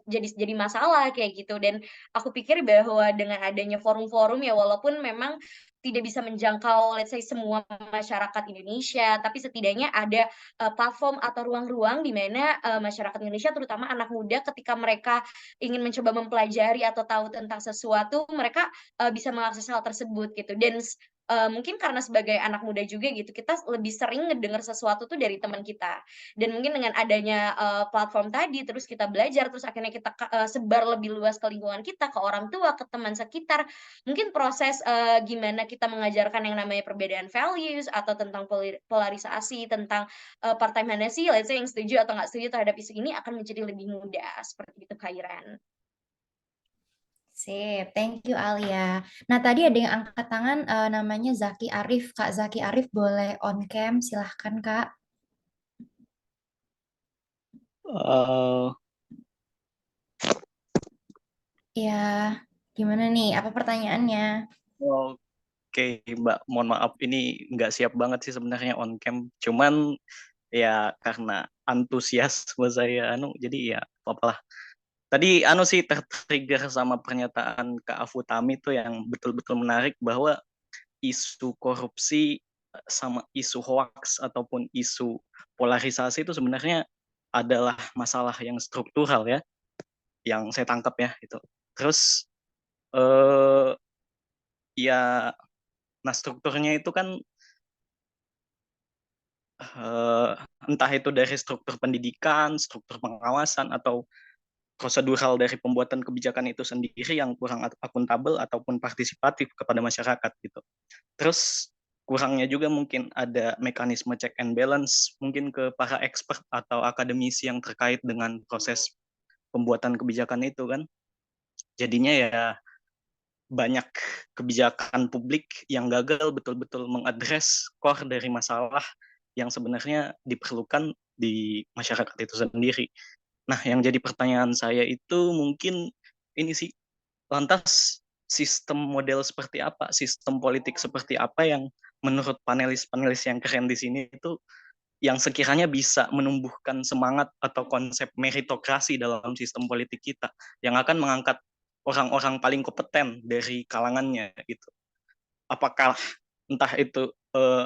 jadi masalah," kayak gitu. Dan aku pikir bahwa dengan adanya forum-forum ya walaupun memang tidak bisa menjangkau let's say semua masyarakat Indonesia, tapi setidaknya ada, platform atau ruang-ruang di mana, masyarakat Indonesia terutama anak muda ketika mereka ingin mencoba mempelajari atau tahu tentang sesuatu, mereka, bisa mengakses hal tersebut gitu. Dan mungkin karena sebagai anak muda juga gitu, kita lebih sering ngedenger sesuatu tuh dari teman kita. Dan mungkin dengan adanya, platform tadi, terus kita belajar, terus akhirnya kita sebar lebih luas ke lingkungan kita, ke orang tua, ke teman sekitar. Mungkin proses, gimana kita mengajarkan yang namanya perbedaan values atau tentang polarisasi, tentang, partai mana sih, let's say yang setuju atau nggak setuju terhadap isu ini akan menjadi lebih mudah, seperti itu, Kak Iren. Sip, thank you Alia. Nah, tadi ada yang angkat tangan namanya Zaki Arif. Kak Zaki Arif boleh on cam, silahkan Kak. Eh, Ya, gimana nih? Apa pertanyaannya? Oke, Mbak, mohon maaf ini nggak siap banget sih sebenarnya on cam. Cuman ya karena antusiasme saya jadi ya apa-apalah. Tadi sih tertrigger sama pernyataan Kak Afutami tuh yang betul-betul menarik bahwa isu korupsi sama isu hoax ataupun isu polarisasi itu sebenarnya adalah masalah yang struktural ya, yang saya tangkap ya itu. Terus eh ya, nah strukturnya itu kan entah itu dari struktur pendidikan, struktur pengawasan, atau prosedural dari pembuatan kebijakan itu sendiri yang kurang akuntabel ataupun partisipatif kepada masyarakat gitu. Terus kurangnya juga mungkin ada mekanisme check and balance mungkin ke para expert atau akademisi yang terkait dengan proses pembuatan kebijakan itu kan. Jadinya ya banyak kebijakan publik yang gagal betul-betul mengadres core dari masalah yang sebenarnya diperlukan di masyarakat itu sendiri. Nah, yang jadi pertanyaan saya itu mungkin ini sih, lantas sistem model seperti apa, sistem politik seperti apa yang menurut panelis-panelis yang keren di sini itu yang sekiranya bisa menumbuhkan semangat atau konsep meritokrasi dalam sistem politik kita yang akan mengangkat orang-orang paling kompeten dari kalangannya gitu. Apakah entah itu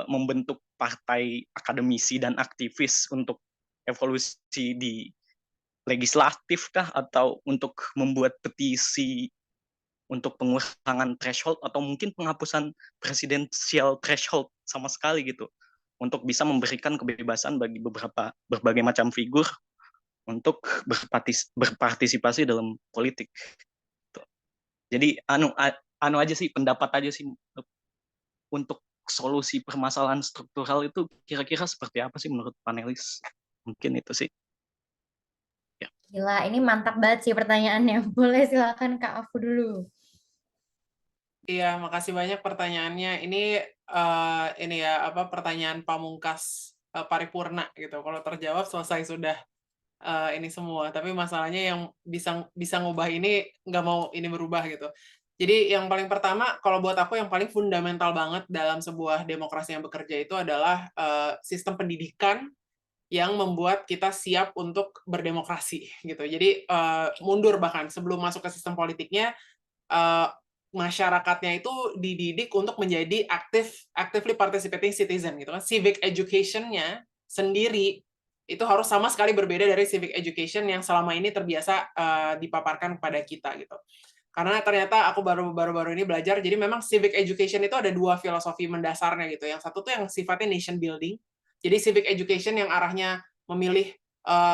membentuk partai akademisi dan aktivis untuk evolusi di legislatif kah atau untuk membuat petisi untuk pengurangan threshold atau mungkin penghapusan presidensial threshold sama sekali gitu untuk bisa memberikan kebebasan bagi berbagai macam figur untuk berpartisipasi dalam politik. Jadi anu aja sih, pendapat aja sih, untuk solusi permasalahan struktural itu kira-kira seperti apa sih menurut panelis? Mungkin itu sih. Ya. Gila, ini mantap banget sih pertanyaannya. Boleh silakan Kak Afu dulu. Iya, makasih banyak pertanyaannya. Ini ya apa pertanyaan pamungkas paripurna gitu. Kalau terjawab selesai sudah ini semua. Tapi masalahnya yang bisa ngubah ini nggak mau ini berubah gitu. Jadi yang paling pertama, kalau buat aku yang paling fundamental banget dalam sebuah demokrasi yang bekerja itu adalah sistem pendidikan yang membuat kita siap untuk berdemokrasi gitu. Jadi mundur bahkan sebelum masuk ke sistem politiknya, masyarakatnya itu dididik untuk menjadi actively participating citizen gitu kan. Civic education-nya sendiri itu harus sama sekali berbeda dari civic education yang selama ini terbiasa dipaparkan kepada kita gitu. Karena ternyata aku baru-baru ini belajar, jadi memang civic education itu ada dua filosofi mendasarnya gitu. Yang satu tuh yang sifatnya nation building. Jadi civic education yang arahnya memilih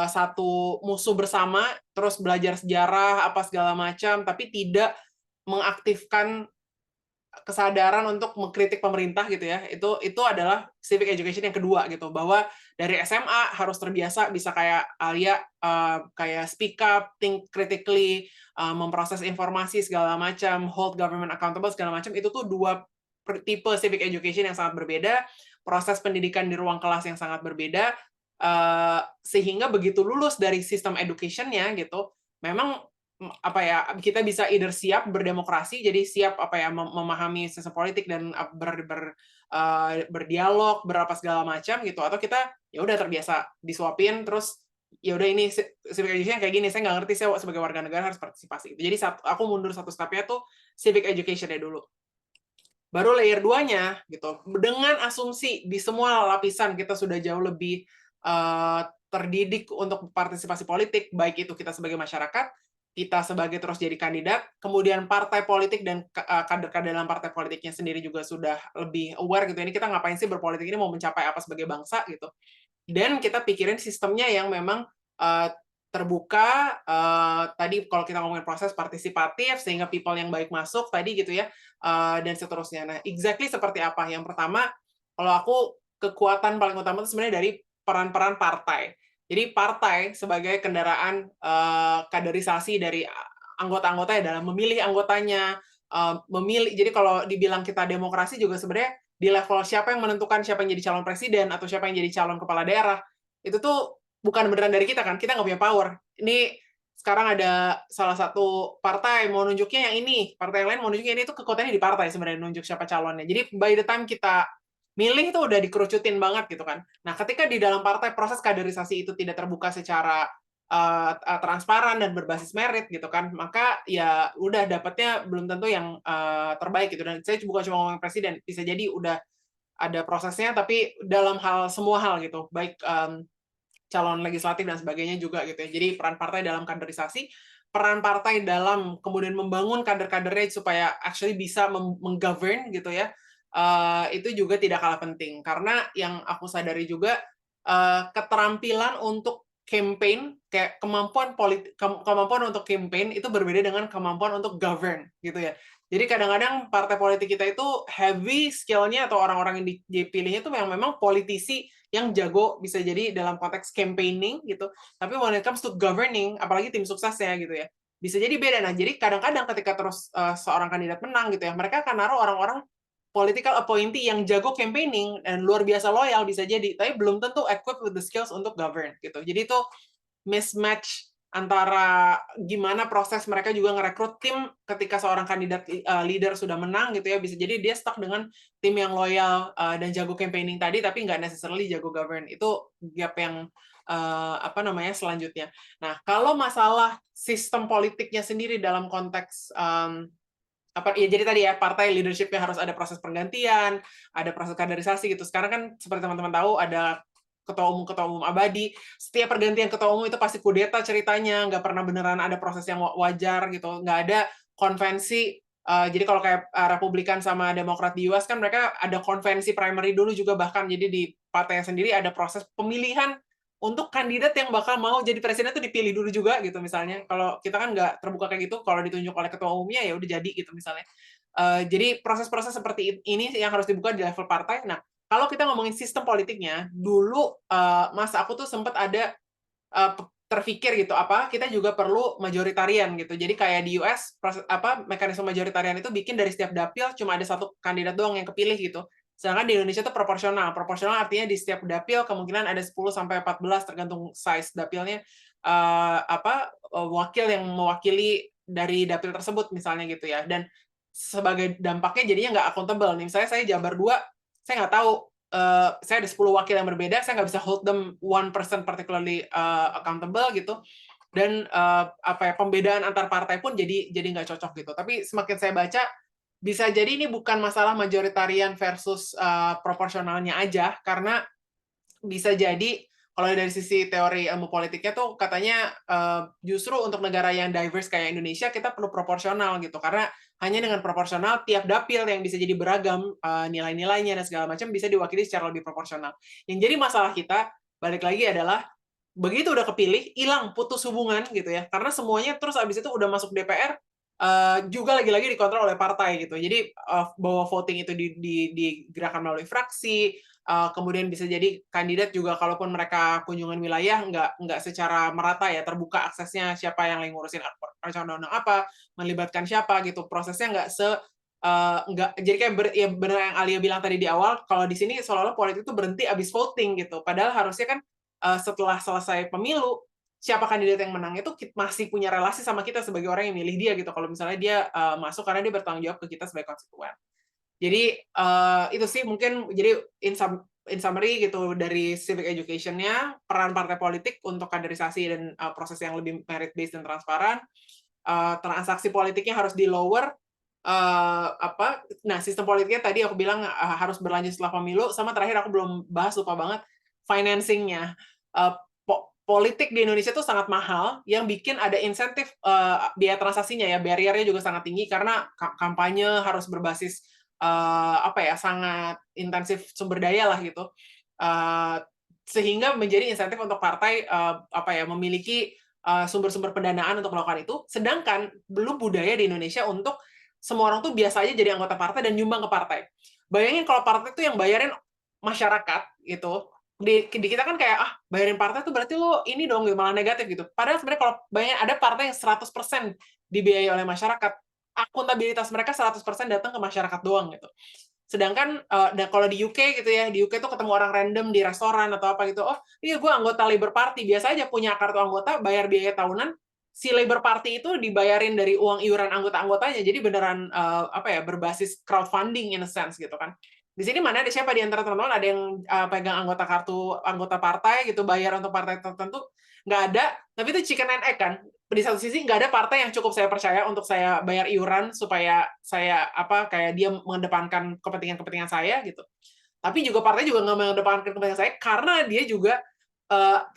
satu musuh bersama, terus belajar sejarah apa segala macam, tapi tidak mengaktifkan kesadaran untuk mengkritik pemerintah gitu ya. Itu adalah civic education yang kedua gitu, bahwa dari SMA harus terbiasa bisa kayak Alia kayak speak up, think critically, memproses informasi segala macam, hold government accountable segala macam. Itu tuh dua tipe civic education yang sangat berbeda, proses pendidikan di ruang kelas yang sangat berbeda, sehingga begitu lulus dari sistem education-nya gitu, memang apa ya, kita bisa either siap berdemokrasi, jadi siap apa ya memahami sistem politik dan berdialog berapa segala macam gitu, atau kita ya udah terbiasa disuapin terus ya udah ini civic education kayak gini, saya nggak ngerti, saya sebagai warga negara harus partisipasi gitu. Jadi aku mundur satu stepnya tuh civic education-nya dulu. Baru layer 2-nya gitu, dengan asumsi di semua lapisan kita sudah jauh lebih terdidik untuk partisipasi politik, baik itu kita sebagai masyarakat, kita sebagai terus jadi kandidat, kemudian partai politik dan kader-kader dalam partai politiknya sendiri juga sudah lebih aware gitu. Ini kita ngapain sih berpolitik, ini mau mencapai apa sebagai bangsa gitu. Dan kita pikirin sistemnya yang memang terbuka, tadi kalau kita ngomongin proses partisipatif, sehingga people yang baik masuk tadi gitu ya, dan seterusnya. Nah, exactly seperti apa? Yang pertama, kalau aku kekuatan paling utama itu sebenarnya dari peran-peran partai. Jadi partai sebagai kendaraan kaderisasi dari anggota-anggotanya dalam memilih anggotanya, memilih. Jadi kalau dibilang kita demokrasi juga sebenarnya di level siapa yang menentukan siapa yang jadi calon presiden atau siapa yang jadi calon kepala daerah, itu tuh bukan beneran dari kita kan, kita nggak punya power. Ini sekarang ada salah satu partai mau nunjuknya yang ini, partai yang lain mau nunjuknya ini, itu kekuatannya di partai sebenarnya nunjuk siapa calonnya. Jadi by the time kita milih itu udah dikerucutin banget gitu kan. Nah, ketika di dalam partai proses kaderisasi itu tidak terbuka secara transparan dan berbasis merit gitu kan, maka ya udah dapatnya belum tentu yang terbaik gitu. Dan saya bukan cuma ngomongin presiden, bisa jadi udah ada prosesnya, tapi dalam semua hal gitu, baik calon legislatif dan sebagainya juga gitu ya. Jadi peran partai dalam kaderisasi, peran partai dalam kemudian membangun kader-kadernya supaya actually bisa menggovern gitu ya, itu juga tidak kalah penting. Karena yang aku sadari juga, keterampilan untuk campaign, kayak kemampuan untuk campaign itu berbeda dengan kemampuan untuk govern gitu ya. Jadi kadang-kadang partai politik kita itu heavy skill-nya atau orang-orang yang dipilihnya itu memang politisi yang jago, bisa jadi dalam konteks campaigning gitu. Tapi when it comes to governing, apalagi tim suksesnya gitu ya, bisa jadi beda. Nah, jadi kadang-kadang ketika terus seorang kandidat menang gitu ya, mereka akan naruh orang-orang political appointee yang jago campaigning dan luar biasa loyal bisa jadi, tapi belum tentu equipped with the skills untuk govern gitu. Jadi itu mismatch antara gimana proses mereka juga ngerekrut tim ketika seorang kandidat leader sudah menang gitu ya, bisa jadi dia stuck dengan tim yang loyal dan jago campaigning tadi, tapi nggak necessarily jago govern. Itu gap yang selanjutnya. Nah, kalau masalah sistem politiknya sendiri dalam konteks jadi tadi ya, partai leadership-nya harus ada proses pergantian, ada proses kaderisasi gitu. Sekarang kan seperti teman-teman tahu ada ketua umum abadi. Setiap pergantian ketua umum itu pasti kudeta ceritanya, nggak pernah beneran ada proses yang wajar gitu, nggak ada konvensi. Jadi kalau kayak Republikan sama Demokrat di US kan mereka ada konvensi primary dulu juga, bahkan jadi di partainya sendiri ada proses pemilihan untuk kandidat yang bakal mau jadi presiden tuh dipilih dulu juga gitu misalnya. Kalau kita kan nggak terbuka kayak gitu, kalau ditunjuk oleh ketua umumnya ya udah jadi gitu misalnya. Jadi proses-proses seperti ini yang harus dibuka di level partai. Nah, kalau kita ngomongin sistem politiknya, dulu masa aku tuh sempat ada terpikir gitu apa kita juga perlu majoritarian gitu. Jadi kayak di US mekanisme majoritarian itu bikin dari setiap dapil cuma ada satu kandidat doang yang kepilih gitu. Sedangkan di Indonesia itu proporsional. Proporsional artinya di setiap dapil kemungkinan ada 10 sampai 14 tergantung size dapilnya wakil yang mewakili dari dapil tersebut misalnya gitu ya. Dan sebagai dampaknya jadinya nggak accountable nih. Misalnya saya Jabar 2, saya nggak tahu saya ada 10 wakil yang berbeda, saya nggak bisa hold them one person particularly accountable gitu. Dan pembedaan antar partai pun jadi nggak cocok gitu. Tapi semakin saya baca, bisa jadi ini bukan masalah majoritarian versus proporsionalnya aja, karena bisa jadi kalau dari sisi teori ilmu politiknya tuh katanya justru untuk negara yang diverse kayak Indonesia kita perlu proporsional gitu, karena hanya dengan proporsional tiap dapil yang bisa jadi beragam nilai-nilainya dan segala macam bisa diwakili secara lebih proporsional. Yang jadi masalah kita balik lagi adalah begitu udah kepilih hilang putus hubungan gitu ya, karena semuanya terus abis itu udah masuk DPR juga lagi-lagi dikontrol oleh partai gitu. Jadi bahwa voting itu digerakkan melalui fraksi, kemudian bisa jadi kandidat juga kalaupun mereka kunjungan wilayah nggak secara merata ya, terbuka aksesnya siapa yang lagi ngurusin rancangan undang-undang apa, melibatkan siapa gitu, prosesnya nggak jadi kayak ya benar yang Alia bilang tadi di awal, kalau di sini seolah-olah politik itu berhenti abis voting gitu, padahal harusnya kan setelah selesai pemilu siapa kandidat yang menang itu masih punya relasi sama kita sebagai orang yang milih dia gitu, kalau misalnya dia masuk karena dia bertanggung jawab ke kita sebagai konstituen. Jadi itu sih mungkin jadi in summary gitu dari civic education-nya, peran partai politik untuk kaderisasi dan proses yang lebih merit based dan transparan. Transaksi politiknya harus di lower. Nah sistem politiknya tadi aku bilang harus berlanjut setelah pemilu. Sama terakhir aku belum bahas, lupa banget, financing-nya. Politik di Indonesia tuh sangat mahal, yang bikin ada insentif biaya transaksinya ya, barrier-nya juga sangat tinggi karena kampanye harus berbasis sangat intensif sumber daya lah gitu, sehingga menjadi insentif untuk partai memiliki sumber-sumber pendanaan untuk melakukan itu. Sedangkan belum budaya di Indonesia untuk semua orang tuh biasa aja jadi anggota partai dan nyumbang ke partai. Bayangin kalau partai itu yang bayarin masyarakat gitu, di kita kan kayak bayarin partai tuh berarti lo ini dong gitu, malah negatif gitu. Padahal sebenarnya kalau bayangin ada partai yang 100% dibiayai oleh masyarakat, akuntabilitas mereka 100% datang ke masyarakat doang gitu. Sedangkan kalau di UK gitu ya, di UK tuh ketemu orang random di restoran atau apa gitu, oh iya gue anggota Labour Party, biasa aja punya kartu anggota, bayar biaya tahunan, si Labour Party itu dibayarin dari uang iuran anggota-anggotanya, jadi beneran berbasis crowdfunding in a sense gitu kan. Di sini mana ada siapa di antara teman-teman ada yang pegang kartu anggota partai gitu, bayar untuk partai tertentu? Nggak ada, tapi itu chicken and egg kan. Di satu sisi nggak ada partai yang cukup saya percaya untuk saya bayar iuran supaya saya kayak dia mengedepankan kepentingan saya gitu. Tapi juga partai juga nggak mengedepankan kepentingan saya karena dia juga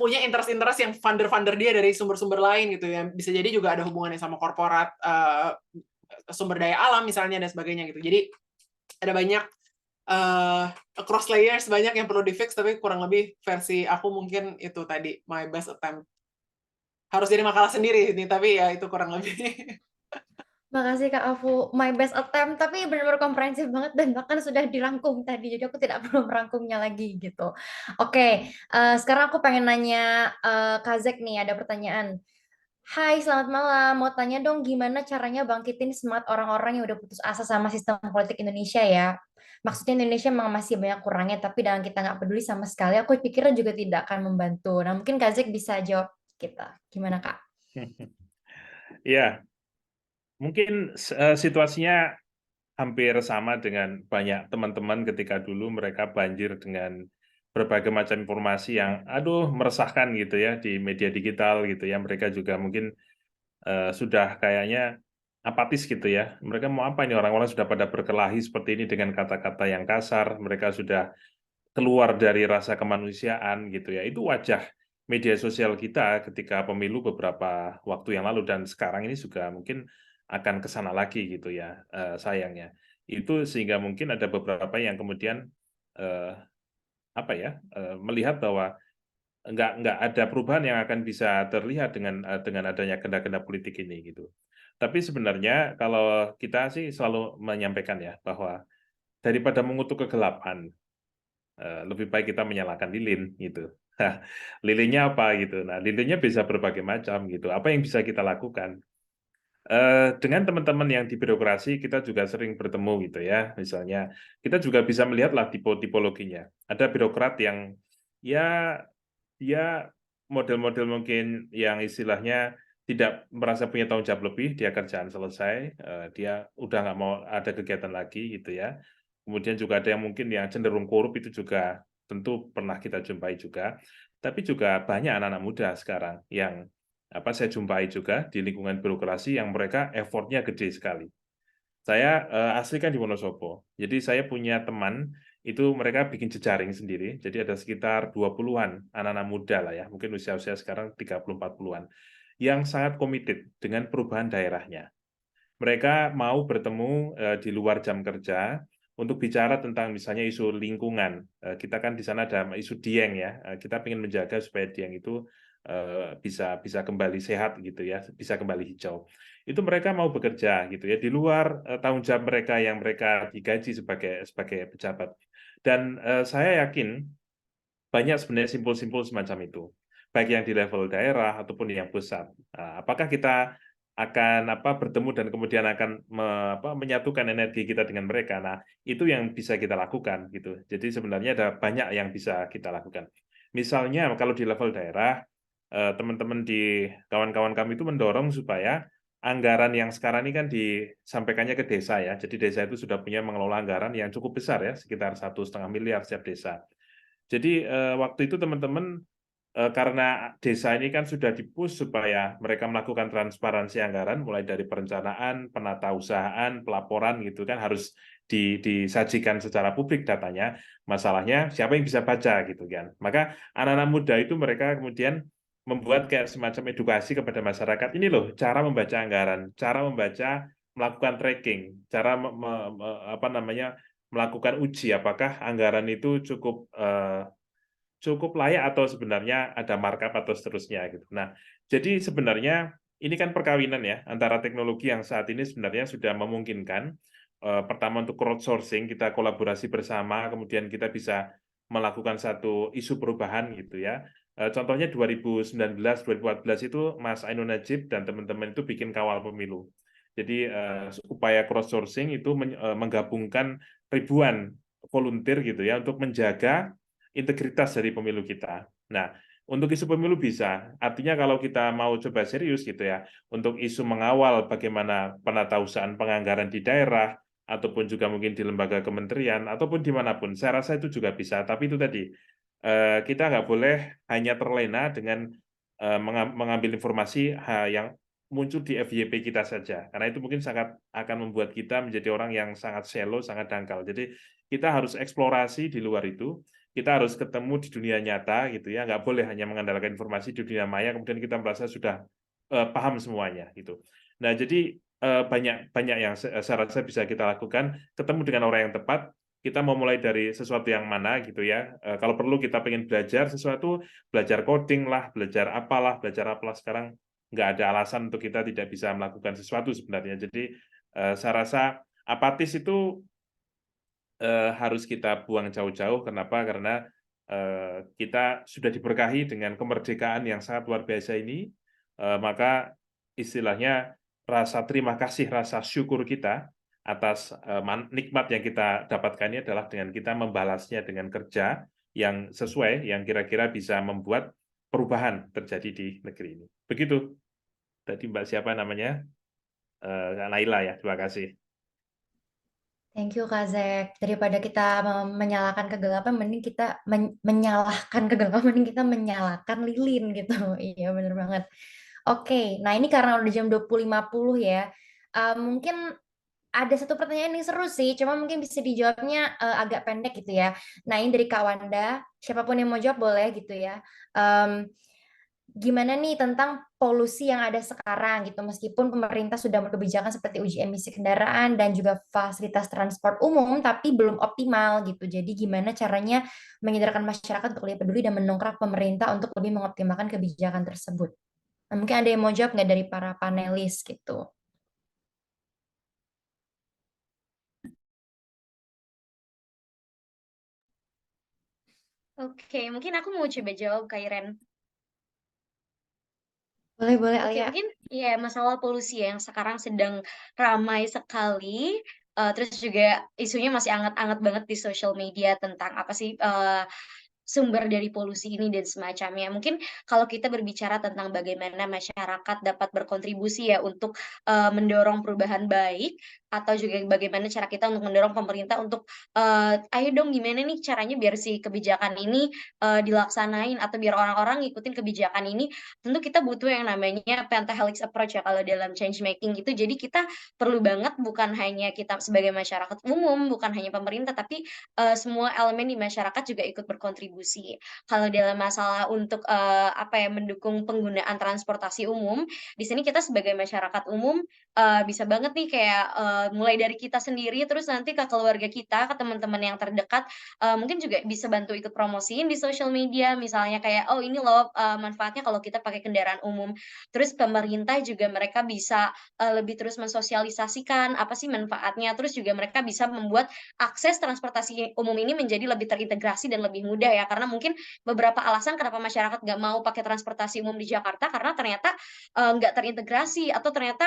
punya interest yang funder dia dari sumber-sumber lain gitu ya. Bisa jadi juga ada hubungannya sama korporat, sumber daya alam misalnya dan sebagainya gitu. Jadi ada banyak across layers, banyak yang perlu di fix, tapi kurang lebih versi aku mungkin itu tadi my best attempt. Harus jadi makalah sendiri ini, tapi ya itu kurang lebih. Makasih Kak Afu, my best attempt, tapi benar-benar komprehensif banget dan bahkan sudah dirangkum tadi, jadi aku tidak perlu merangkumnya lagi gitu. Oke, sekarang aku pengen nanya Kak Zek nih, ada pertanyaan. Hai, selamat malam. Mau tanya dong gimana caranya bangkitin semangat orang-orang yang udah putus asa sama sistem politik Indonesia ya. Maksudnya Indonesia memang masih banyak kurangnya, tapi dengan kita nggak peduli sama sekali, aku pikirnya juga tidak akan membantu. Nah, mungkin Kak Zek bisa jawab kita. Gimana Kak? Ya, mungkin situasinya hampir sama dengan banyak teman-teman ketika dulu mereka banjir dengan berbagai macam informasi yang meresahkan gitu ya di media digital gitu ya. Mereka juga mungkin sudah kayaknya apatis gitu ya. Mereka mau apa ini, orang-orang sudah pada berkelahi seperti ini dengan kata-kata yang kasar, mereka sudah keluar dari rasa kemanusiaan gitu ya. Itu wajah media sosial kita ketika pemilu beberapa waktu yang lalu, dan sekarang ini juga mungkin akan ke sana lagi gitu ya, sayangnya. Itu sehingga mungkin ada beberapa yang kemudian melihat bahwa nggak ada perubahan yang akan bisa terlihat dengan adanya agenda-agenda politik ini gitu. Tapi sebenarnya kalau kita sih selalu menyampaikan ya bahwa daripada mengutuk kegelapan, lebih baik kita menyalakan lilin gitu. Lilinnya apa gitu? Nah, lilinnya bisa berbagai macam gitu. Apa yang bisa kita lakukan? Dengan teman-teman yang di birokrasi kita juga sering bertemu gitu ya. Misalnya kita juga bisa melihatlah tipologinya. Ada birokrat yang ya dia model-model mungkin yang istilahnya tidak merasa punya tanggung jawab lebih, dia kerjaan selesai, dia udah nggak mau ada kegiatan lagi gitu ya. Kemudian juga ada yang mungkin yang cenderung korup, itu juga tentu pernah kita jumpai juga. Tapi juga banyak anak-anak muda sekarang yang saya jumpai juga di lingkungan birokrasi yang mereka effortnya gede sekali. Saya asli kan di Wonosobo, jadi saya punya teman itu mereka bikin jejaring sendiri, jadi ada sekitar 20-an anak-anak muda lah ya, mungkin usia-usia sekarang 30-40-an, yang sangat committed dengan perubahan daerahnya. Mereka mau bertemu di luar jam kerja untuk bicara tentang misalnya isu lingkungan. Kita kan di sana ada isu Dieng ya, kita ingin menjaga supaya Dieng itu bisa kembali sehat gitu ya, bisa kembali hijau. Itu mereka mau bekerja gitu ya di luar tanggung jawab mereka yang mereka digaji sebagai pejabat. Dan saya yakin banyak sebenarnya simpul-simpul semacam itu, baik yang di level daerah ataupun yang pusat. Apakah kita akan bertemu dan kemudian akan menyatukan energi kita dengan mereka? Nah, itu yang bisa kita lakukan gitu. Jadi sebenarnya ada banyak yang bisa kita lakukan. Misalnya kalau di level daerah, teman-teman di kawan-kawan kami itu mendorong supaya anggaran yang sekarang ini kan disampaikannya ke desa ya. Jadi desa itu sudah punya mengelola anggaran yang cukup besar ya, sekitar 1,5 miliar setiap desa. Jadi waktu itu teman-teman karena desa ini kan sudah di-push supaya mereka melakukan transparansi anggaran, mulai dari perencanaan, penatausahaan, pelaporan gitu kan harus disajikan secara publik datanya. Masalahnya siapa yang bisa baca gitu kan. Maka anak-anak muda itu mereka kemudian membuat kayak semacam edukasi kepada masyarakat. Ini loh cara membaca anggaran, cara membaca, melakukan tracking, cara melakukan uji apakah anggaran itu cukup layak atau sebenarnya ada markup atau seterusnya gitu. Nah, jadi sebenarnya ini kan perkawinan ya antara teknologi yang saat ini sebenarnya sudah memungkinkan pertama untuk crowdsourcing, kita kolaborasi bersama, kemudian kita bisa melakukan satu isu perubahan gitu ya. Contohnya 2019-2014 itu Mas Ainun Najib dan teman-teman itu bikin kawal pemilu. Jadi upaya crowdsourcing itu menggabungkan ribuan volunteer gitu ya untuk menjaga integritas dari pemilu kita. Nah, untuk isu pemilu bisa, artinya kalau kita mau coba serius gitu ya, untuk isu mengawal bagaimana penatausahaan penganggaran di daerah, ataupun juga mungkin di lembaga kementerian, ataupun dimanapun, saya rasa itu juga bisa. Tapi itu tadi, kita nggak boleh hanya terlena dengan mengambil informasi yang muncul di FYP kita saja, karena itu mungkin sangat akan membuat kita menjadi orang yang sangat shallow, sangat dangkal. Jadi kita harus eksplorasi di luar itu, kita harus ketemu di dunia nyata gitu ya, nggak boleh hanya mengandalkan informasi di dunia maya kemudian kita merasa sudah paham semuanya gitu. Nah, jadi banyak yang saya rasa bisa kita lakukan, ketemu dengan orang yang tepat, kita mau mulai dari sesuatu yang mana gitu ya. Kalau perlu kita pengen belajar sesuatu, belajar coding lah, belajar apalah sekarang nggak ada alasan untuk kita tidak bisa melakukan sesuatu sebenarnya. Jadi saya rasa apatis itu harus kita buang jauh-jauh. Kenapa? Karena kita sudah diberkahi dengan kemerdekaan yang sangat luar biasa ini, maka istilahnya rasa terima kasih, rasa syukur kita atas nikmat yang kita dapatkan ini adalah dengan kita membalasnya dengan kerja yang sesuai, yang kira-kira bisa membuat perubahan terjadi di negeri ini. Begitu. Tadi Mbak siapa namanya? Naila ya, terima kasih. Thank you Kak Zek. Daripada kita menyalakan kegelapan, mending kita menyalahkan kegelapan, mending kita menyalakan lilin gitu. Iya bener banget. Oke, nah ini karena udah jam 20.50 ya. Mungkin ada satu pertanyaan yang seru sih, cuma mungkin bisa dijawabnya agak pendek gitu ya. Nah ini dari Kak Wanda, siapapun yang mau jawab boleh gitu ya. gimana nih tentang polusi yang ada sekarang gitu. Meskipun pemerintah sudah berkebijakan seperti uji emisi kendaraan dan juga fasilitas transport umum, tapi belum optimal gitu. Jadi gimana caranya menyadarkan masyarakat untuk lebih peduli dan mendongkrak pemerintah untuk lebih mengoptimalkan kebijakan tersebut. Nah, mungkin ada yang mau jawab nggak dari para panelis gitu? Oke, mungkin aku mau coba jawab, Kak Iren. Boleh, boleh Oke, Alia. mungkin ya masalah polusi ya yang sekarang sedang ramai sekali. Terus juga isunya masih hangat-hangat banget di sosial media tentang apa sih sumber dari polusi ini dan semacamnya. Mungkin kalau kita berbicara tentang bagaimana masyarakat dapat berkontribusi ya untuk mendorong perubahan baik atau juga bagaimana cara kita untuk mendorong pemerintah untuk ayo dong gimana nih caranya biar si kebijakan ini dilaksanain atau biar orang-orang ngikutin kebijakan ini. Tentu kita butuh yang namanya pentahelix approach ya kalau dalam change making gitu. Jadi kita perlu banget bukan hanya kita sebagai masyarakat umum, bukan hanya pemerintah, tapi semua elemen di masyarakat juga ikut berkontribusi. Kalau dalam masalah untuk apa ya mendukung penggunaan transportasi umum, di sini kita sebagai masyarakat umum bisa banget nih kayak mulai dari kita sendiri terus nanti ke keluarga kita, ke teman-teman yang terdekat mungkin juga bisa bantu ikut promosiin di sosial media misalnya kayak oh ini loh manfaatnya kalau kita pakai kendaraan umum. Terus pemerintah juga mereka bisa lebih terus mensosialisasikan apa sih manfaatnya. Terus juga mereka bisa membuat akses transportasi umum ini menjadi lebih terintegrasi dan lebih mudah ya karena mungkin beberapa alasan kenapa masyarakat nggak mau pakai transportasi umum di Jakarta karena ternyata nggak terintegrasi atau ternyata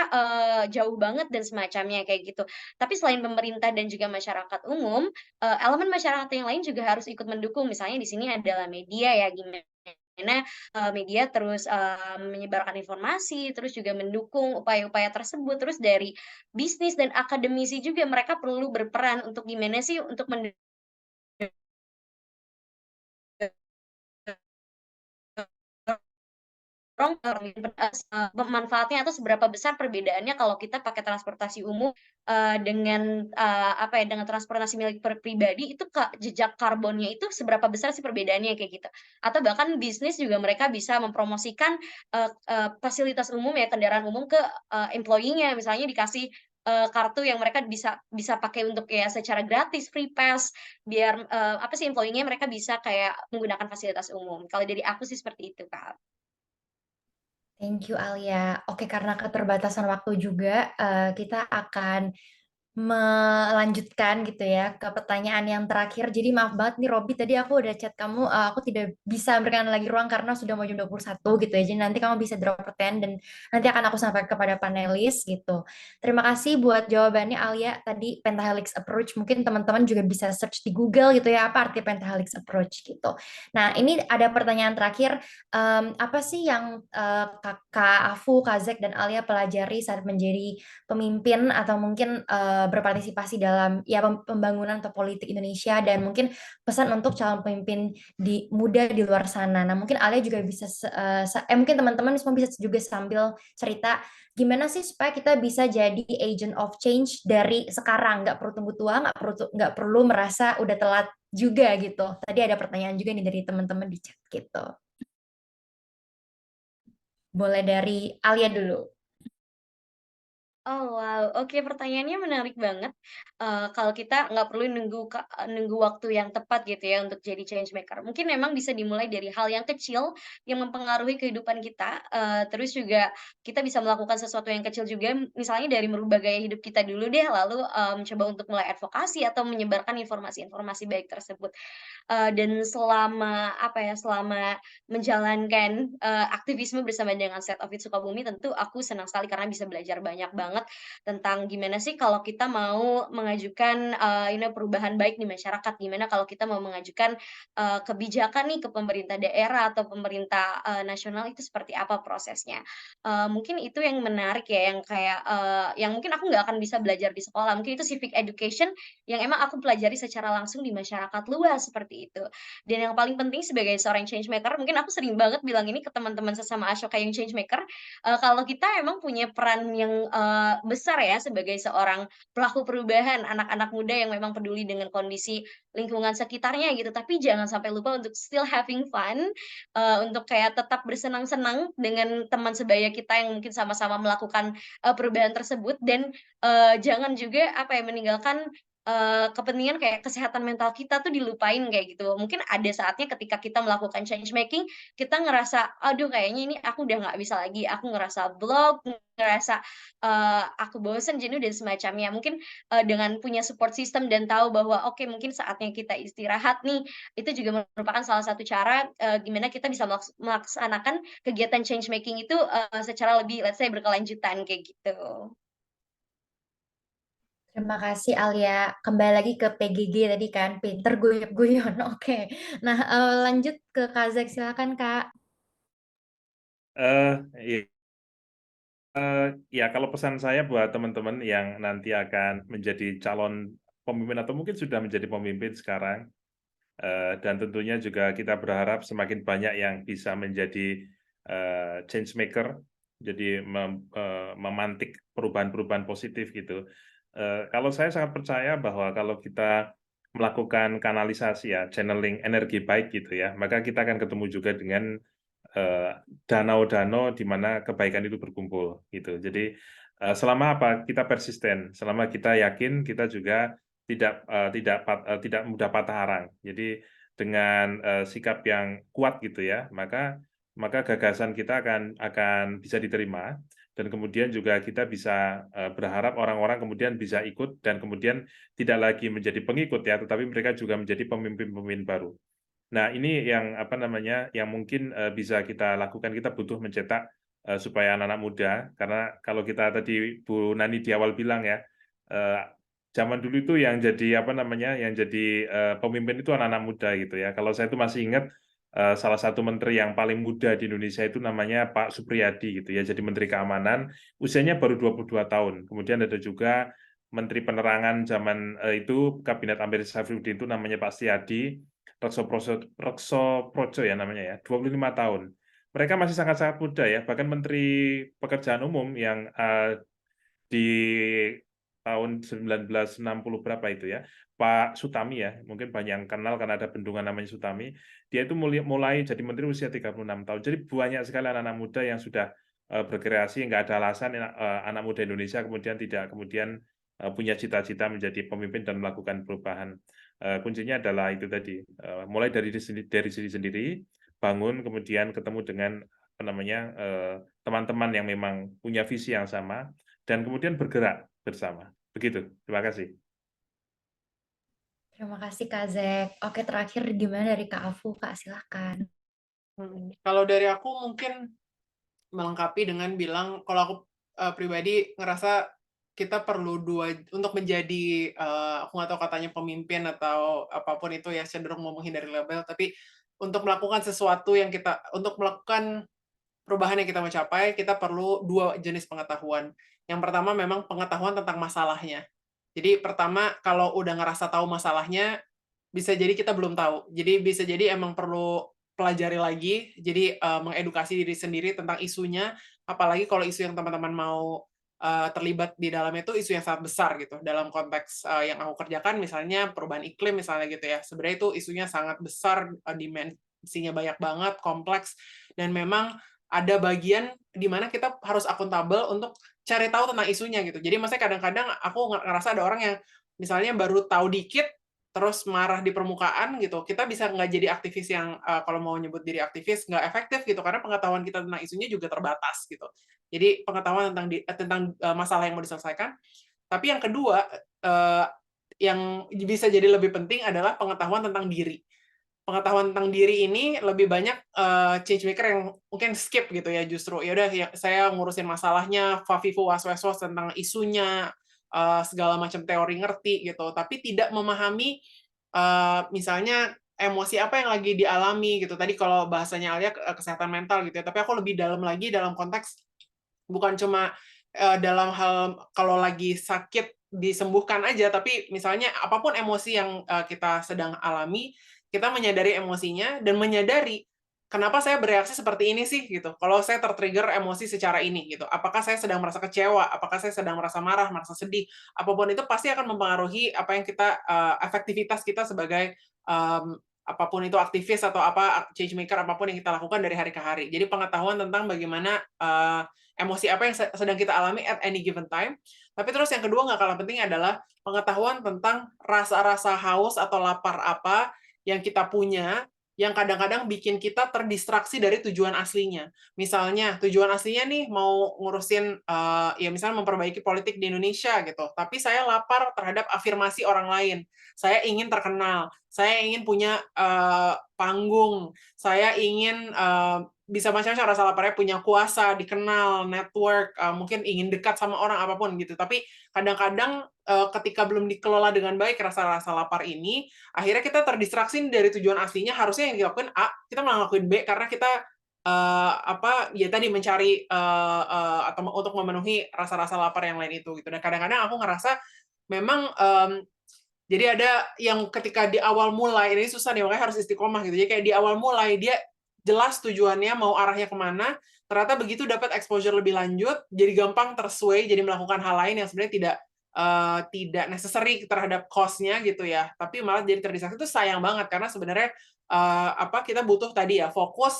jauh banget dan semacamnya kayak gitu. Tapi selain pemerintah dan juga masyarakat umum, elemen masyarakat yang lain juga harus ikut mendukung. Misalnya di sini adalah media ya gimana media terus menyebarkan informasi, terus juga mendukung upaya-upaya tersebut. Terus dari bisnis dan akademisi juga mereka perlu berperan untuk gimana sih untuk manfaatnya atau seberapa besar perbedaannya kalau kita pakai transportasi umum dengan apa ya dengan transportasi milik pribadi itu jejak karbonnya itu seberapa besar sih perbedaannya kayak gitu atau bahkan bisnis juga mereka bisa mempromosikan fasilitas umum ya kendaraan umum ke employee-nya misalnya dikasih kartu yang mereka bisa bisa pakai untuk ya secara gratis free pass biar apa sih employee-nya mereka bisa kayak menggunakan fasilitas umum. Kalau dari aku sih seperti itu, Kak. Thank you Alia. Oke, karena keterbatasan waktu juga, kita akan melanjutkan gitu ya ke pertanyaan yang terakhir. Jadi maaf banget nih Robi, tadi aku udah chat kamu, aku tidak bisa memberikan lagi ruang karena sudah mau jam 21 gitu ya. Jadi nanti kamu bisa drop pertanyaan dan nanti akan aku sampaikan kepada panelis gitu. Terima kasih buat jawabannya Alia tadi pentahelix approach. Mungkin teman-teman juga bisa search di Google gitu ya apa arti pentahelix approach gitu. Nah, ini ada pertanyaan terakhir. Apa sih yang Kak Afu, Kak Zek, dan Alia pelajari saat menjadi pemimpin atau mungkin berpartisipasi dalam ya pembangunan atau politik Indonesia dan mungkin pesan untuk calon pemimpin muda di luar sana. Nah, mungkin Alia juga bisa mungkin teman-teman semua bisa juga sambil cerita gimana sih supaya kita bisa jadi agent of change dari sekarang, nggak perlu tunggu tua, nggak perlu merasa udah telat juga gitu. Tadi ada pertanyaan juga nih dari teman-teman di chat gitu. Boleh dari Alia dulu. Oh wow, oke pertanyaannya menarik banget. Kalau kita nggak perlu nunggu waktu yang tepat gitu ya untuk jadi change maker. Mungkin memang bisa dimulai dari hal yang kecil yang mempengaruhi kehidupan kita. Terus juga kita bisa melakukan sesuatu yang kecil juga, misalnya dari merubah gaya hidup kita dulu deh, lalu mencoba untuk mulai advokasi atau menyebarkan informasi-informasi baik tersebut. Dan selama apa ya, selama menjalankan aktivisme bersama dengan State of It Sukabumi, tentu aku senang sekali karena bisa belajar banyak banget tentang gimana sih kalau kita mau mengajukan perubahan baik di masyarakat, gimana kalau kita mau mengajukan kebijakan nih ke pemerintah daerah atau pemerintah nasional itu seperti apa prosesnya. Mungkin itu yang menarik ya, yang kayak yang mungkin aku nggak akan bisa belajar di sekolah, mungkin itu civic education yang emang aku pelajari secara langsung di masyarakat luas seperti itu. Dan yang paling penting sebagai seorang change maker, mungkin aku sering banget bilang ini ke teman-teman sesama Ashoka yang change maker, kalau kita emang punya peran yang besar ya sebagai seorang pelaku perubahan, anak-anak muda yang memang peduli dengan kondisi lingkungan sekitarnya gitu. Tapi jangan sampai lupa untuk still having fun, untuk kayak tetap bersenang-senang dengan teman sebaya kita yang mungkin sama-sama melakukan, perubahan tersebut dan, jangan juga apa ya, meninggalkan kepentingan kayak kesehatan mental kita tuh dilupain kayak gitu. Mungkin ada saatnya ketika kita melakukan change making, kita ngerasa, "Aduh kayaknya ini aku udah nggak bisa lagi." Aku ngerasa block, ngerasa, aku bosen, jenuh dan semacamnya. Mungkin, dengan punya support system dan tahu bahwa, oke mungkin saatnya kita istirahat nih, itu juga merupakan salah satu cara, gimana kita bisa melaksanakan kegiatan change making itu, secara lebih let's say berkelanjutan kayak gitu. Terima kasih Alia. Kembali lagi ke PGG tadi kan, pinter guyub-guyon. Oke. Nah, lanjut ke Kak Zek, silakan Kak. Iya. Ya, kalau pesan saya buat teman-teman yang nanti akan menjadi calon pemimpin atau mungkin sudah menjadi pemimpin sekarang, dan tentunya juga kita berharap semakin banyak yang bisa menjadi change maker, jadi memantik perubahan-perubahan positif gitu. Kalau saya sangat percaya bahwa kalau kita melakukan kanalisasi ya, channeling energi baik gitu ya, maka kita akan ketemu juga dengan danau-danau di mana kebaikan itu berkumpul gitu. Jadi selama apa kita persisten, selama kita yakin, kita juga tidak mudah patah arang. Jadi dengan sikap yang kuat gitu ya, maka gagasan kita akan bisa diterima dan kemudian juga kita bisa berharap orang-orang kemudian bisa ikut dan kemudian tidak lagi menjadi pengikut ya, tetapi mereka juga menjadi pemimpin-pemimpin baru. Nah, ini yang apa namanya, yang mungkin bisa kita lakukan. Kita butuh mencetak supaya anak-anak muda, karena kalau kita tadi Bu Nani di awal bilang ya, zaman dulu itu yang jadi apa namanya, yang jadi pemimpin itu anak-anak muda gitu ya. Kalau saya itu masih ingat salah satu menteri yang paling muda di Indonesia itu namanya Pak Supriyadi gitu ya, jadi Menteri Keamanan, usianya baru 22 tahun. Kemudian ada juga Menteri Penerangan zaman itu Kabinet Amir Syafruddin itu namanya Pak Setiadi Rekso Projo ya namanya ya, 25 tahun. Mereka masih sangat-sangat muda ya, bahkan Menteri Pekerjaan Umum yang di tahun 1960 berapa itu ya, Pak Sutami ya, mungkin banyak yang kenal karena ada bendungan namanya Sutami, dia itu mulai jadi menteri usia 36 tahun. Jadi banyak sekali anak-anak muda yang sudah berkreasi, nggak ada alasan anak muda Indonesia tidak kemudian punya cita-cita menjadi pemimpin dan melakukan perubahan. Kuncinya adalah itu tadi, mulai dari diri sendiri, bangun, kemudian ketemu dengan apa namanya teman-teman yang memang punya visi yang sama, dan kemudian bergerak bersama. Begitu. Terima kasih. Terima kasih Kak Zek. Oke, terakhir gimana dari Kak Afu? Kak, silakan. Kalau dari aku mungkin melengkapi dengan bilang, kalau aku pribadi ngerasa kita perlu untuk menjadi, aku nggak tahu katanya pemimpin atau apapun itu ya, cenderung mau menghindari label, tapi untuk melakukan sesuatu untuk melakukan perubahan yang kita mau capai, kita perlu 2 jenis pengetahuan. Yang pertama memang pengetahuan tentang masalahnya. Jadi pertama, kalau udah ngerasa tahu masalahnya, bisa jadi kita belum tahu. Jadi bisa jadi emang perlu pelajari lagi, jadi mengedukasi diri sendiri tentang isunya, apalagi kalau isu yang teman-teman mau terlibat di dalam itu isu yang sangat besar gitu. Dalam konteks yang aku kerjakan, misalnya perubahan iklim misalnya gitu ya. Sebenarnya itu isunya sangat besar, dimensinya banyak banget, kompleks, dan memang ada bagian di mana kita harus akuntabel untuk cari tahu tentang isunya gitu. Jadi maksudnya kadang-kadang aku ngerasa ada orang yang misalnya baru tahu dikit, terus marah di permukaan gitu, kita bisa nggak jadi aktivis yang kalau mau nyebut diri aktivis nggak efektif gitu, karena pengetahuan kita tentang isunya juga terbatas gitu. Jadi pengetahuan tentang masalah yang mau diselesaikan. Tapi yang kedua, yang bisa jadi lebih penting adalah pengetahuan tentang diri. Pengetahuan tentang diri ini lebih banyak change maker yang mungkin skip gitu ya, justru ya udah saya ngurusin masalahnya, fafifu was-was tentang isunya, segala macam teori ngerti gitu, tapi tidak memahami misalnya emosi apa yang lagi dialami gitu. Tadi kalau bahasanya Alia kesehatan mental gitu ya, tapi aku lebih dalam lagi dalam konteks bukan cuma dalam hal kalau lagi sakit disembuhkan aja, tapi misalnya apapun emosi yang kita sedang alami, kita menyadari emosinya dan menyadari kenapa saya bereaksi seperti ini sih gitu. Kalau saya tertrigger emosi secara ini gitu. Apakah saya sedang merasa kecewa, apakah saya sedang merasa marah, merasa sedih, apapun itu pasti akan mempengaruhi apa yang kita efektivitas kita sebagai apapun itu aktivis atau apa change maker apapun yang kita lakukan dari hari ke hari. Jadi pengetahuan tentang bagaimana emosi apa yang sedang kita alami at any given time. Tapi terus yang kedua nggak kalah penting adalah pengetahuan tentang rasa-rasa haus atau lapar apa yang kita punya yang kadang-kadang bikin kita terdistraksi dari tujuan aslinya. Misalnya, tujuan aslinya nih mau ngurusin, ya misalnya memperbaiki politik di Indonesia gitu, tapi saya lapar terhadap afirmasi orang lain. Saya ingin terkenal, saya ingin punya panggung, saya ingin bisa macam-macam rasa laparnya, punya kuasa, dikenal, network, mungkin ingin dekat sama orang apapun gitu. Tapi kadang-kadang ketika belum dikelola dengan baik rasa-rasa lapar ini, akhirnya kita terdistraksi dari tujuan aslinya. Harusnya yang dilakukan A, kita malah ngelakuin B karena kita ya tadi mencari atau untuk memenuhi rasa-rasa lapar yang lain itu gitu. Dan kadang-kadang aku ngerasa memang jadi ada yang ketika di awal mulai ini susah nih, makanya harus istiqomah gitu. Jadi kayak di awal mulai dia jelas tujuannya mau arahnya kemana, ternyata begitu dapat exposure lebih lanjut, jadi gampang tersway, jadi melakukan hal lain yang sebenarnya tidak necessary terhadap cost-nya gitu ya, tapi malah jadi terdistraksi. Itu sayang banget karena sebenarnya kita butuh tadi ya fokus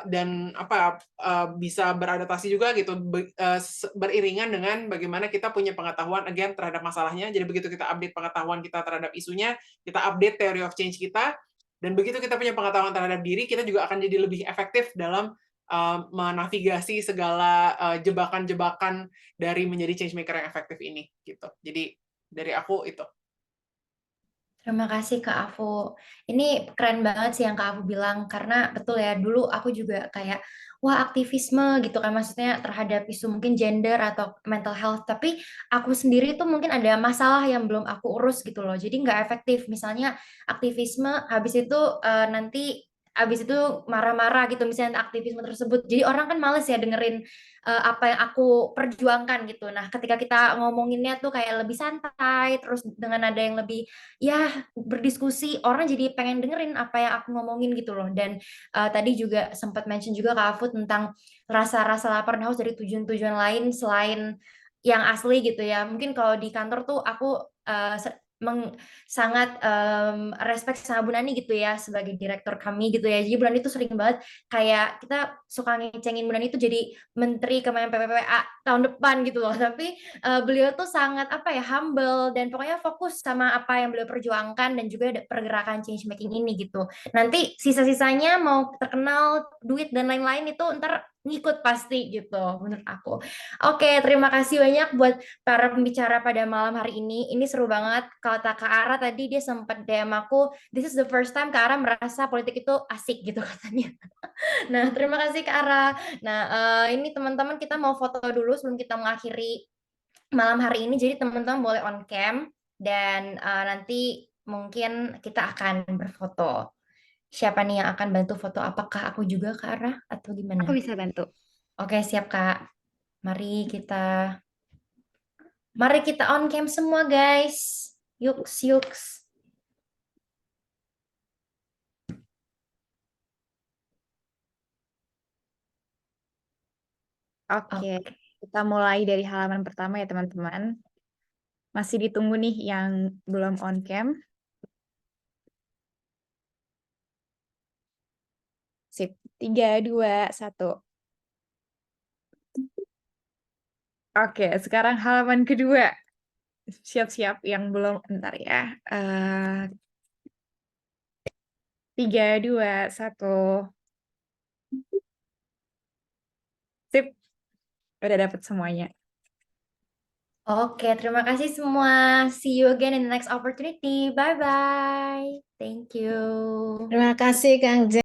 dan bisa beradaptasi juga gitu beriringan dengan bagaimana kita punya pengetahuan again terhadap masalahnya. Jadi begitu kita update pengetahuan kita terhadap isunya, kita update theory of change kita, dan begitu kita punya pengetahuan terhadap diri, kita juga akan jadi lebih efektif dalam menavigasi segala jebakan-jebakan dari menjadi change maker yang efektif ini gitu. Jadi dari aku itu. Terima kasih Kak Afu. Ini keren banget sih yang Kak Afu bilang, karena betul ya, dulu aku juga kayak, wah aktivisme gitu kan, maksudnya terhadap isu mungkin gender atau mental health, tapi aku sendiri tuh mungkin ada masalah yang belum aku urus gitu loh, jadi nggak efektif. Misalnya aktivisme, habis itu nanti habis itu marah-marah gitu misalnya aktivisme tersebut. Jadi orang kan males ya dengerin apa yang aku perjuangkan gitu. Nah, ketika kita ngomonginnya tuh kayak lebih santai, terus dengan ada yang lebih ya berdiskusi, orang jadi pengen dengerin apa yang aku ngomongin gitu loh. Dan tadi juga sempat mention juga Kak Afud tentang rasa-rasa lapar dan haus dari tujuan-tujuan lain selain yang asli gitu ya. Mungkin kalau di kantor tuh aku sangat respect sama Bu Nani gitu ya sebagai direktur kami gitu ya. Jadi Bu Nani tuh sering banget kayak kita suka ngecengin Bu Nani itu jadi menteri Kemen PPPA tahun depan gitu loh. Tapi beliau tuh sangat humble dan pokoknya fokus sama apa yang beliau perjuangkan dan juga ada pergerakan change making ini gitu. Nanti sisa-sisanya mau terkenal, duit dan lain-lain itu ntar ngikut pasti gitu menurut aku. Oke, terima kasih banyak buat para pembicara pada malam hari ini. Ini seru banget. Kalau Kak Ara tadi dia sempat DM aku, this is the first time Kak Ara merasa politik itu asik gitu katanya. Nah, terima kasih Kak Ara. Nah, ini teman-teman kita mau foto dulu sebelum kita mengakhiri malam hari ini. Jadi teman-teman boleh on cam dan nanti mungkin kita akan berfoto. Siapa nih yang akan bantu foto? Apakah aku juga Kak Ara atau gimana? Aku bisa bantu. Oke, siap Kak. Mari kita on cam semua guys. Yuks, yuks. Oke, kita mulai dari halaman pertama ya teman-teman. Masih ditunggu nih yang belum on cam. Sip, 3, 2, 1. Oke, sekarang halaman kedua. Siap-siap yang belum, bentar ya. 3, 2, 1. Sip, udah dapet semuanya. Oke, terima kasih semua. See you again in the next opportunity. Bye-bye. Thank you. Terima kasih Kang